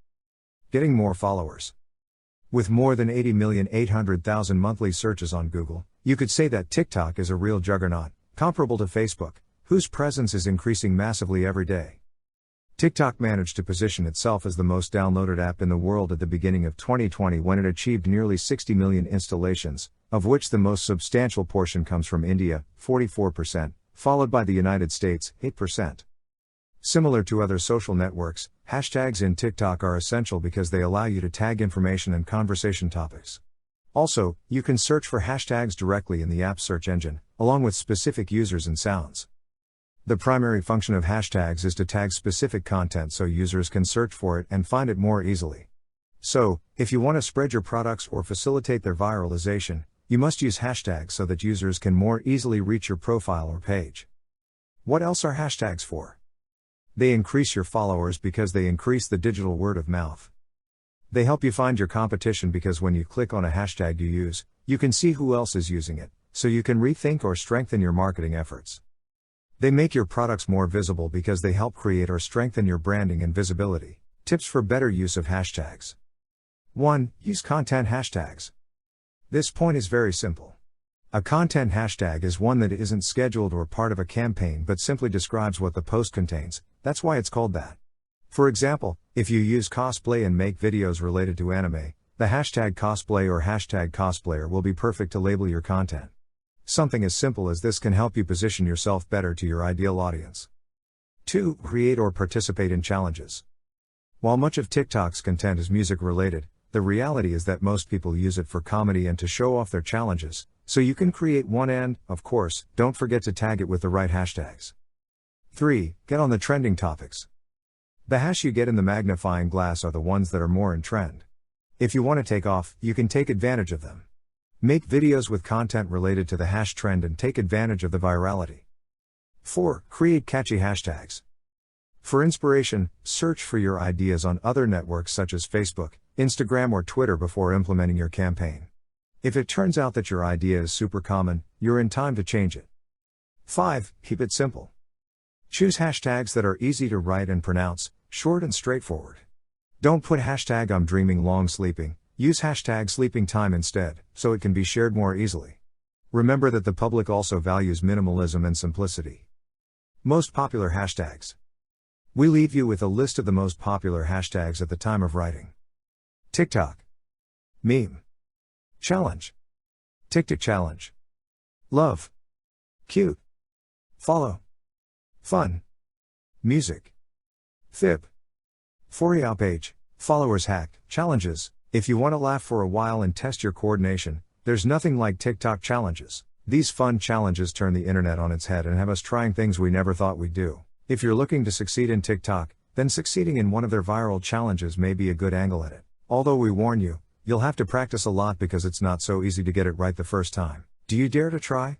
Getting more followers. With more than 80,800,000 monthly searches on Google, you could say that TikTok is a real juggernaut, comparable to Facebook, whose presence is increasing massively every day. TikTok managed to position itself as the most downloaded app in the world at the beginning of 2020 when it achieved nearly 60 million installations, of which the most substantial portion comes from India, 44%, followed by the United States, 8%. Similar to other social networks, hashtags in TikTok are essential because they allow you to tag information and conversation topics. Also, you can search for hashtags directly in the app's search engine, along with specific users and sounds. The primary function of hashtags is to tag specific content so users can search for it and find it more easily. So, if you want to spread your products or facilitate their viralization, you must use hashtags so that users can more easily reach your profile or page. What else are hashtags for? They increase your followers because they increase the digital word of mouth. They help you find your competition because when you click on a hashtag you use, you can see who else is using it, so you can rethink or strengthen your marketing efforts. They make your products more visible because they help create or strengthen your branding and visibility. Tips for better use of hashtags. 1. Use content hashtags. This point is very simple. A content hashtag is one that isn't scheduled or part of a campaign but simply describes what the post contains, that's why it's called that. For example, if you use cosplay and make videos related to anime, the hashtag cosplay or hashtag cosplayer will be perfect to label your content. Something as simple as this can help you position yourself better to your ideal audience. 2. Create or participate in challenges. While much of TikTok's content is music related, the reality is that most people use it for comedy and to show off their challenges, so you can create one and, of course, don't forget to tag it with the right hashtags. 3. Get on the trending topics. The hash you get in the magnifying glass are the ones that are more in trend. If you want to take off, you can take advantage of them. Make videos with content related to the hash trend and take advantage of the virality. 4. Create catchy hashtags. For inspiration, search for your ideas on other networks such as Facebook, Instagram or Twitter before implementing your campaign. If it turns out that your idea is super common, you're in time to change it. 5. Keep it simple. Choose hashtags that are easy to write and pronounce, short and straightforward. Don't put hashtag I'm dreaming long sleeping, use hashtag sleeping time instead, so it can be shared more easily. Remember that the public also values minimalism and simplicity. Most popular hashtags. We leave you with a list of the most popular hashtags at the time of writing. TikTok. Meme. Challenge. TikTok challenge. Love. Cute. Follow. Fun. Music. Fib. For you page. Followers hack. Challenges. If you want to laugh for a while and test your coordination, there's nothing like TikTok challenges. These fun challenges turn the internet on its head and have us trying things we never thought we'd do. If you're looking to succeed in TikTok, then succeeding in one of their viral challenges may be a good angle at it. Although we warn you, you'll have to practice a lot because it's not so easy to get it right the first time. Do you dare to try?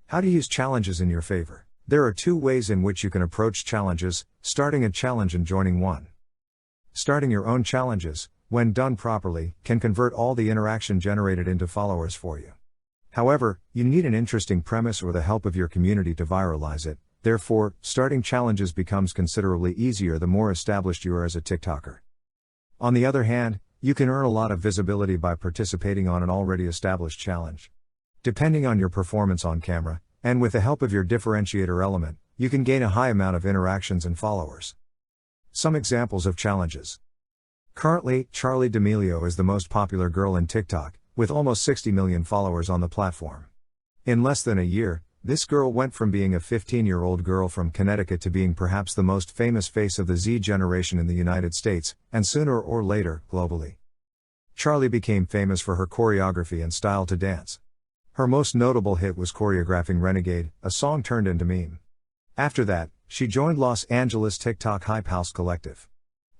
How to use challenges in your favor. There are two ways in which you can approach challenges: starting a challenge and joining one. Starting your own challenges, when done properly, can convert all the interaction generated into followers for you. However, you need an interesting premise or the help of your community to viralize it. Therefore, starting challenges becomes considerably easier the more established you are as a TikToker. On the other hand, you can earn a lot of visibility by participating on an already established challenge. Depending on your performance on camera, and with the help of your differentiator element, you can gain a high amount of interactions and followers. Some examples of challenges. Currently, Charli D'Amelio is the most popular girl in TikTok, with almost 60 million followers on the platform. In less than a year, this girl went from being a 15-year-old girl from Connecticut to being perhaps the most famous face of the Z generation in the United States, and sooner or later, globally. Charli became famous for her choreography and style to dance. Her most notable hit was choreographing Renegade, a song turned into meme. After that, she joined Los Angeles TikTok Hype House Collective.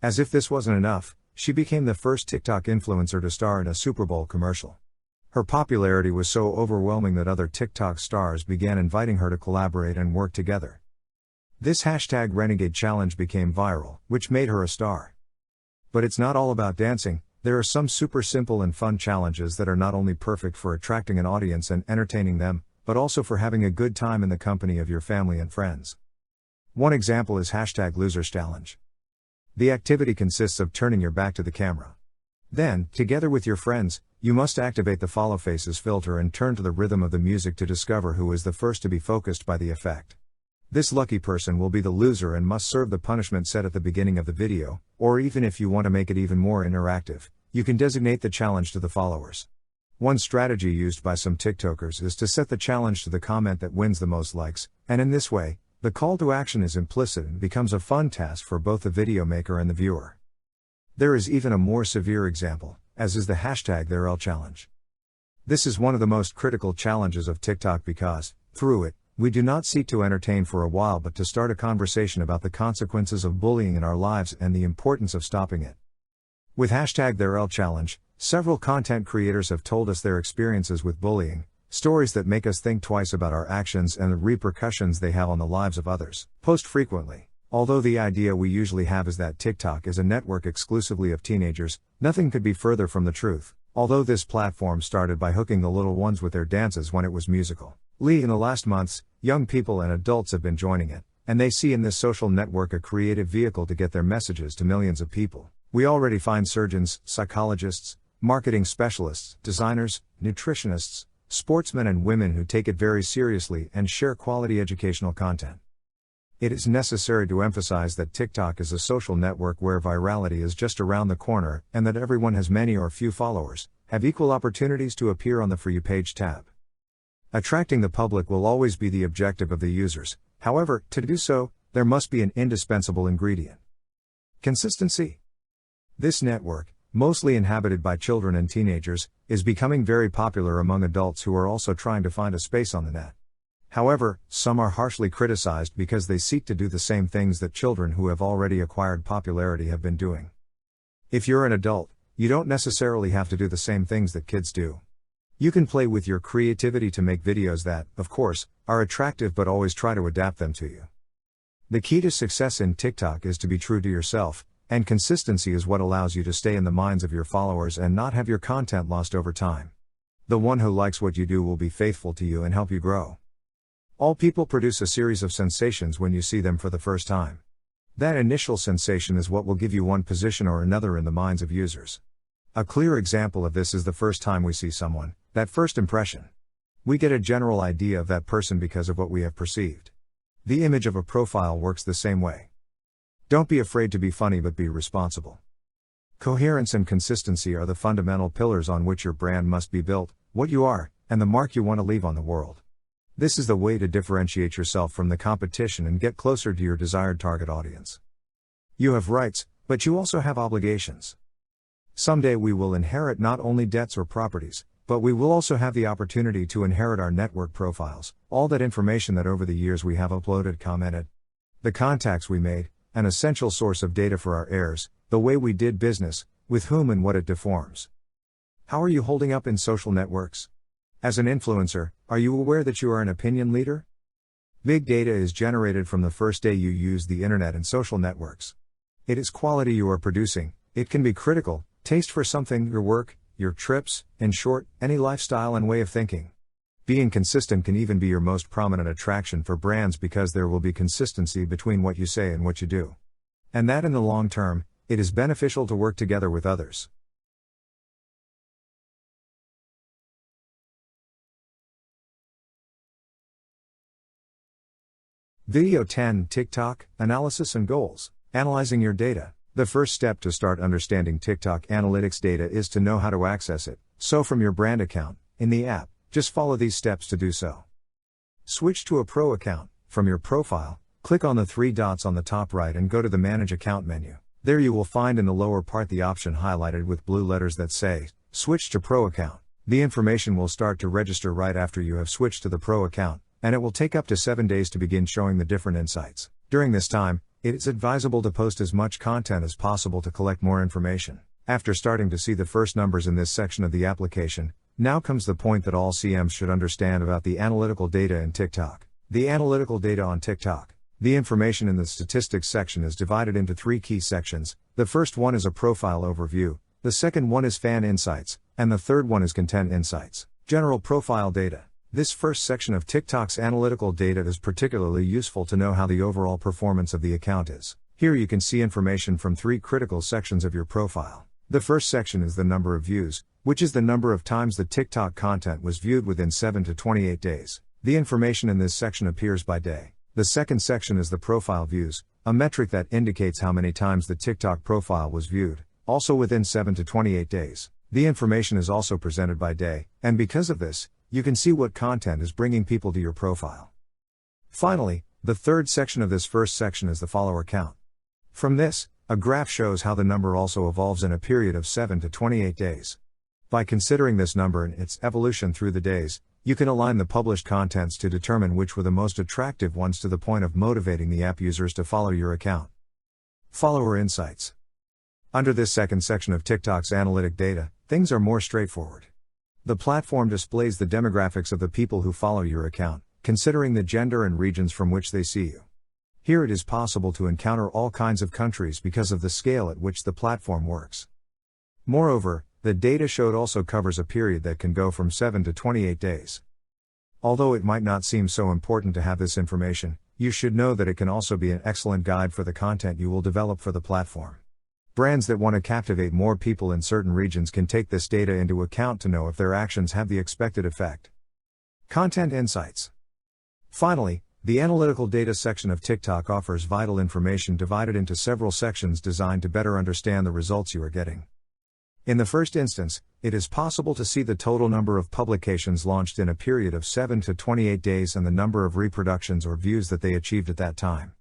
As if this wasn't enough, she became the first TikTok influencer to star in a Super Bowl commercial. Her popularity was so overwhelming that other TikTok stars began inviting her to collaborate and work together. This hashtag Renegade challenge became viral, which made her a star. But it's not all about dancing. There are some super simple and fun challenges that are not only perfect for attracting an audience and entertaining them, but also for having a good time in the company of your family and friends. One example is hashtag Losers Challenge. The activity consists of turning your back to the camera. Then, together with your friends, you must activate the follow faces filter and turn to the rhythm of the music to discover who is the first to be focused by the effect. This lucky person will be the loser and must serve the punishment set at the beginning of the video, or even if you want to make it even more interactive, you can designate the challenge to the followers. One strategy used by some TikTokers is to set the challenge to the comment that wins the most likes, and in this way, the call to action is implicit and becomes a fun task for both the video maker and the viewer. There is even a more severe example, as is the hashtag TheirL challenge. This is one of the most critical challenges of TikTok because, through it, we do not seek to entertain for a while but to start a conversation about the consequences of bullying in our lives and the importance of stopping it. With hashtag TheirL challenge, several content creators have told us their experiences with bullying, stories that make us think twice about our actions and the repercussions they have on the lives of others. Post frequently. Although the idea we usually have is that TikTok is a network exclusively of teenagers, nothing could be further from the truth. Although this platform started by hooking the little ones with their dances when it was musical. In the last months, young people and adults have been joining it, and they see in this social network a creative vehicle to get their messages to millions of people. We already find surgeons, psychologists, marketing specialists, designers, nutritionists, sportsmen and women who take it very seriously and share quality educational content. It is necessary to emphasize that TikTok is a social network where virality is just around the corner, and that everyone has many or few followers, have equal opportunities to appear on the For You page tab. Attracting the public will always be the objective of the users. However, to do so, there must be an indispensable ingredient: consistency. This network, mostly inhabited by children and teenagers, is becoming very popular among adults who are also trying to find a space on the net. However, some are harshly criticized because they seek to do the same things that children who have already acquired popularity have been doing. If you're an adult, you don't necessarily have to do the same things that kids do. You can play with your creativity to make videos that, of course, are attractive but always try to adapt them to you. The key to success in TikTok is to be true to yourself, and consistency is what allows you to stay in the minds of your followers and not have your content lost over time. The one who likes what you do will be faithful to you and help you grow. All people produce a series of sensations when you see them for the first time. That initial sensation is what will give you one position or another in the minds of users. A clear example of this is the first time we see someone, that first impression. We get a general idea of that person because of what we have perceived. The image of a profile works the same way. Don't be afraid to be funny, but be responsible. Coherence and consistency are the fundamental pillars on which your brand must be built, what you are, and the mark you want to leave on the world. This is the way to differentiate yourself from the competition and get closer to your desired target audience. You have rights, but you also have obligations. Someday we will inherit not only debts or properties, but we will also have the opportunity to inherit our network profiles, all that information that over the years we have uploaded, commented, the contacts we made, an essential source of data for our heirs, the way we did business, with whom and what it deforms. How are you holding up in social networks? As an influencer, are you aware that you are an opinion leader? Big data is generated from the first day you use the internet and social networks. It is quality you are producing, it can be critical, taste for something, your work, your trips, in short, any lifestyle and way of thinking. Being consistent can even be your most prominent attraction for brands because there will be consistency between what you say and what you do. And that in the long term, it is beneficial to work together with others. Video 10: TikTok, Analysis and Goals. Analyzing your data. The first step to start understanding TikTok analytics data is to know how to access it, so from your brand account, in the app, just follow these steps to do so. Switch to a pro account. From your profile, click on the three dots on the top right and go to the Manage Account menu. There you will find in the lower part the option highlighted with blue letters that say, Switch to Pro Account. The information will start to register right after you have switched to the Pro account, and it will take up to 7 days to begin showing the different insights. During this time, it is advisable to post as much content as possible to collect more information. After starting to see the first numbers in this section of the application, now comes the point that all CMs should understand about the analytical data in TikTok. The analytical data on TikTok. The information in the statistics section is divided into 3 key sections. The first one is a profile overview, the second one is fan insights, and the third one is content insights. General profile data. This first section of TikTok's analytical data is particularly useful to know how the overall performance of the account is. Here you can see information from 3 critical sections of your profile. The first section is the number of views, which is the number of times the TikTok content was viewed within 7 to 28 days. The information in this section appears by day. The second section is the profile views, a metric that indicates how many times the TikTok profile was viewed, also within 7 to 28 days. The information is also presented by day, and because of this, you can see what content is bringing people to your profile. Finally, the third section of this first section is the follower count. From this, a graph shows how the number also evolves in a period of 7 to 28 days. By considering this number and its evolution through the days, you can align the published contents to determine which were the most attractive ones to the point of motivating the app users to follow your account. Follower insights. Under this second section of TikTok's analytic data, things are more straightforward. The platform displays the demographics of the people who follow your account, considering the gender and regions from which they see you. Here it is possible to encounter all kinds of countries because of the scale at which the platform works. Moreover, the data showed also covers a period that can go from 7 to 28 days. Although it might not seem so important to have this information, you should know that it can also be an excellent guide for the content you will develop for the platform. Brands that want to captivate more people in certain regions can take this data into account to know if their actions have the expected effect. Content insights. Finally, the analytical data section of TikTok offers vital information divided into several sections designed to better understand the results you are getting. In the first instance, it is possible to see the total number of publications launched in a period of 7 to 28 days and the number of reproductions or views that they achieved at that time.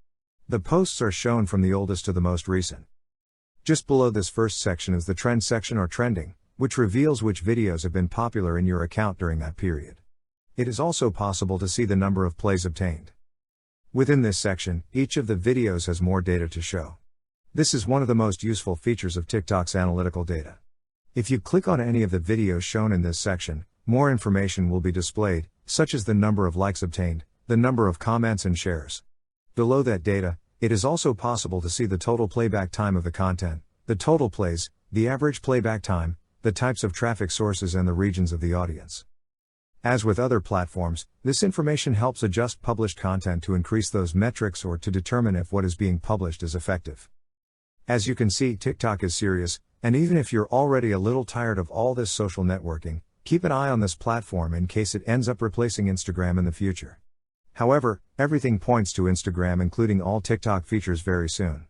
The posts are shown from the oldest to the most recent. Just below this first section is the trend section or trending, which reveals which videos have been popular in your account during that period. It is also possible to see the number of plays obtained. Within this section, each of the videos has more data to show. This is one of the most useful features of TikTok's analytical data. If you click on any of the videos shown in this section, more information will be displayed, such as the number of likes obtained, the number of comments and shares. Below that data, it is also possible to see the total playback time of the content, the total plays, the average playback time, the types of traffic sources and the regions of the audience. As with other platforms, this information helps adjust published content to increase those metrics or to determine if what is being published is effective. As you can see, TikTok is serious, and even if you're already a little tired of all this social networking, keep an eye on this platform in case it ends up replacing Instagram in the future. However, everything points to Instagram including all TikTok features very soon.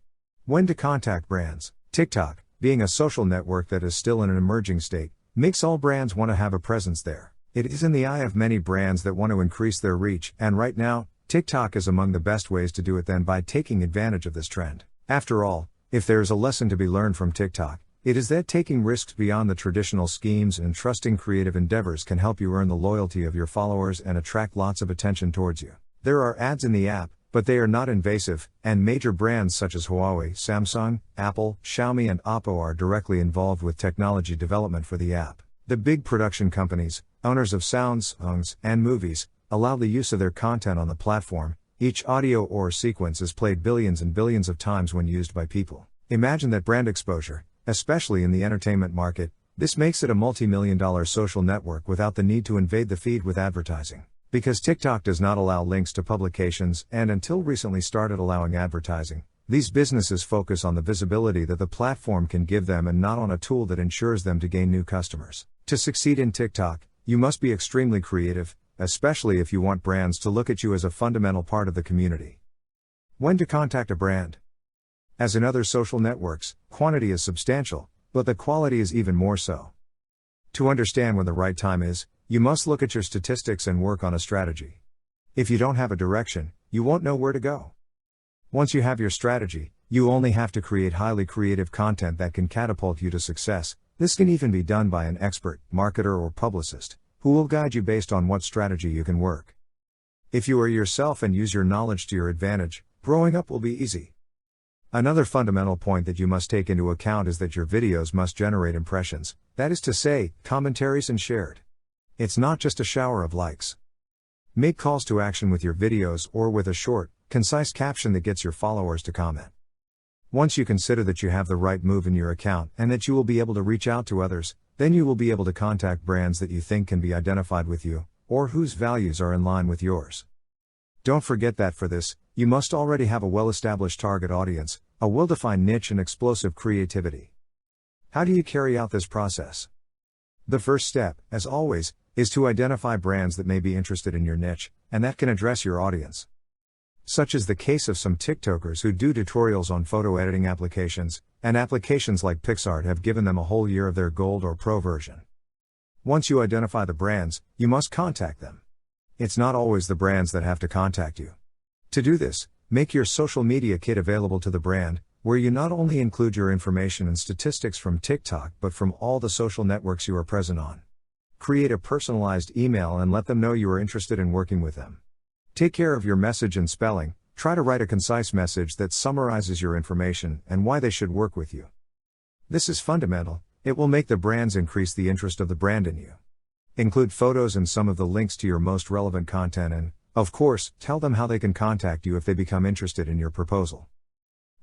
When to contact brands. TikTok, being a social network that is still in an emerging state, makes all brands want to have a presence there. It is in the eye of many brands that want to increase their reach, and right now, TikTok is among the best ways to do it than by taking advantage of this trend. After all, if there is a lesson to be learned from TikTok, it is that taking risks beyond the traditional schemes and trusting creative endeavors can help you earn the loyalty of your followers and attract lots of attention towards you. There are ads in the app, but they are not invasive, and major brands such as Huawei, Samsung, Apple, Xiaomi and Oppo are directly involved with technology development for the app. The big production companies, owners of sounds, songs, and movies, allow the use of their content on the platform. Each audio or sequence is played billions and billions of times when used by people. Imagine that brand exposure, especially in the entertainment market. This makes it a multi-million-dollar social network without the need to invade the feed with advertising. Because TikTok does not allow links to publications and until recently started allowing advertising, these businesses focus on the visibility that the platform can give them and not on a tool that ensures them to gain new customers. To succeed in TikTok, you must be extremely creative, especially if you want brands to look at you as a fundamental part of the community. When to contact a brand. As in other social networks, quantity is substantial, but the quality is even more so. To understand when the right time is, you must look at your statistics and work on a strategy. If you don't have a direction, you won't know where to go. Once you have your strategy, you only have to create highly creative content that can catapult you to success. This can even be done by an expert, marketer or publicist, who will guide you based on what strategy you can work. If you are yourself and use your knowledge to your advantage, growing up will be easy. Another fundamental point that you must take into account is that your videos must generate impressions, that is to say, commentaries and shared. It's not just a shower of likes. Make calls to action with your videos or with a short, concise caption that gets your followers to comment. Once you consider that you have the right move in your account and that you will be able to reach out to others, then you will be able to contact brands that you think can be identified with you, or whose values are in line with yours. Don't forget that for this, you must already have a well-established target audience, a well-defined niche and explosive creativity. How do you carry out this process? The first step, as always, is to identify brands that may be interested in your niche, and that can address your audience. Such is the case of some TikTokers who do tutorials on photo editing applications, and applications like PixArt have given them a whole year of their Gold or Pro version. Once you identify the brands, you must contact them. It's not always the brands that have to contact you. To do this, make your social media kit available to the brand, where you not only include your information and statistics from TikTok but from all the social networks you are present on. Create a personalized email and let them know you are interested in working with them. Take care of your message and spelling. Try to write a concise message that summarizes your information and why they should work with you. This is fundamental. It will make the brands increase the interest of the brand in you. Include photos and some of the links to your most relevant content and, of course, tell them how they can contact you if they become interested in your proposal.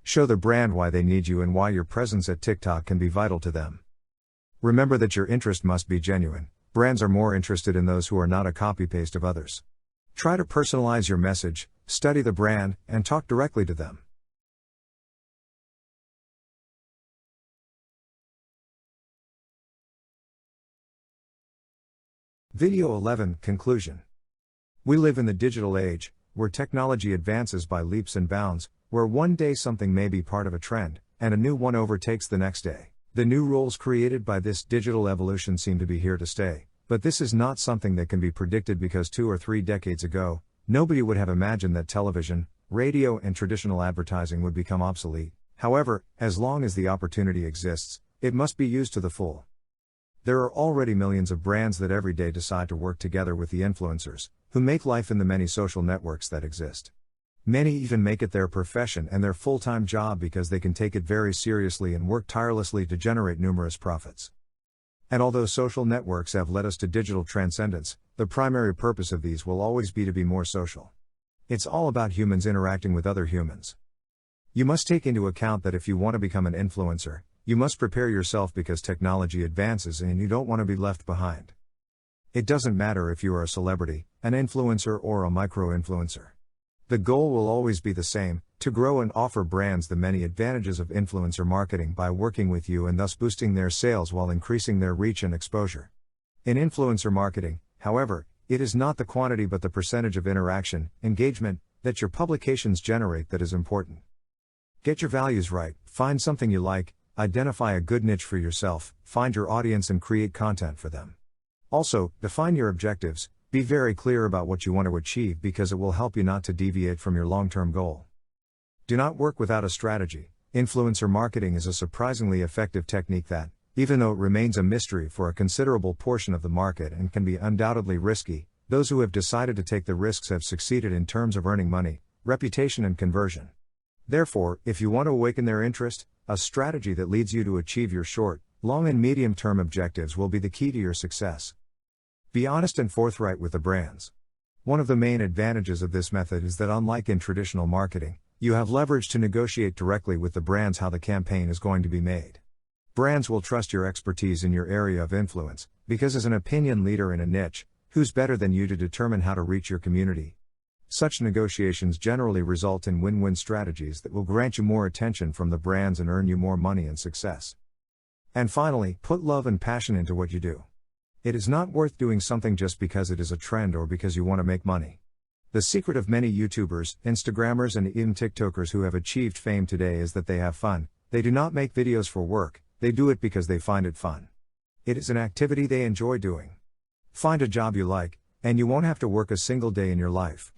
Show the brand why they need you and why your presence at TikTok can be vital to them. Remember that your interest must be genuine. Brands are more interested in those who are not a copy-paste of others. Try to personalize your message, study the brand, and talk directly to them. Video 11 Conclusion. We live in the digital age, where technology advances by leaps and bounds, where one day something may be part of a trend, and a new one overtakes the next day. The new roles created by this digital evolution seem to be here to stay, but this is not something that can be predicted because 2 or 3 decades ago, nobody would have imagined that television, radio and traditional advertising would become obsolete. However, as long as the opportunity exists, it must be used to the full. There are already millions of brands that every day decide to work together with the influencers, who make life in the many social networks that exist. Many even make it their profession and their full-time job because they can take it very seriously and work tirelessly to generate numerous profits. And although social networks have led us to digital transcendence, the primary purpose of these will always be to be more social. It's all about humans interacting with other humans. You must take into account that if you want to become an influencer, you must prepare yourself because technology advances and you don't want to be left behind. It doesn't matter if you are a celebrity, an influencer or a micro-influencer. The goal will always be the same, to grow and offer brands the many advantages of influencer marketing by working with you and thus boosting their sales while increasing their reach and exposure. In influencer marketing, however, it is not the quantity but the percentage of interaction, engagement, that your publications generate that is important. Get your values right, find something you like, identify a good niche for yourself, find your audience and create content for them. Also, define your objectives, be very clear about what you want to achieve because it will help you not to deviate from your long-term goal. Do not work without a strategy. Influencer marketing is a surprisingly effective technique that, even though it remains a mystery for a considerable portion of the market and can be undoubtedly risky, those who have decided to take the risks have succeeded in terms of earning money, reputation and conversion. Therefore, if you want to awaken their interest, a strategy that leads you to achieve your short, long and medium-term objectives will be the key to your success. Be honest and forthright with the brands. One of the main advantages of this method is that unlike in traditional marketing, you have leverage to negotiate directly with the brands how the campaign is going to be made. Brands will trust your expertise in your area of influence, because as an opinion leader in a niche, who's better than you to determine how to reach your community? Such negotiations generally result in win-win strategies that will grant you more attention from the brands and earn you more money and success. And finally, put love and passion into what you do. It is not worth doing something just because it is a trend or because you want to make money. The secret of many YouTubers, Instagrammers and even TikTokers who have achieved fame today is that they have fun. They do not make videos for work, they do it because they find it fun. It is an activity they enjoy doing. Find a job you like, and you won't have to work a single day in your life.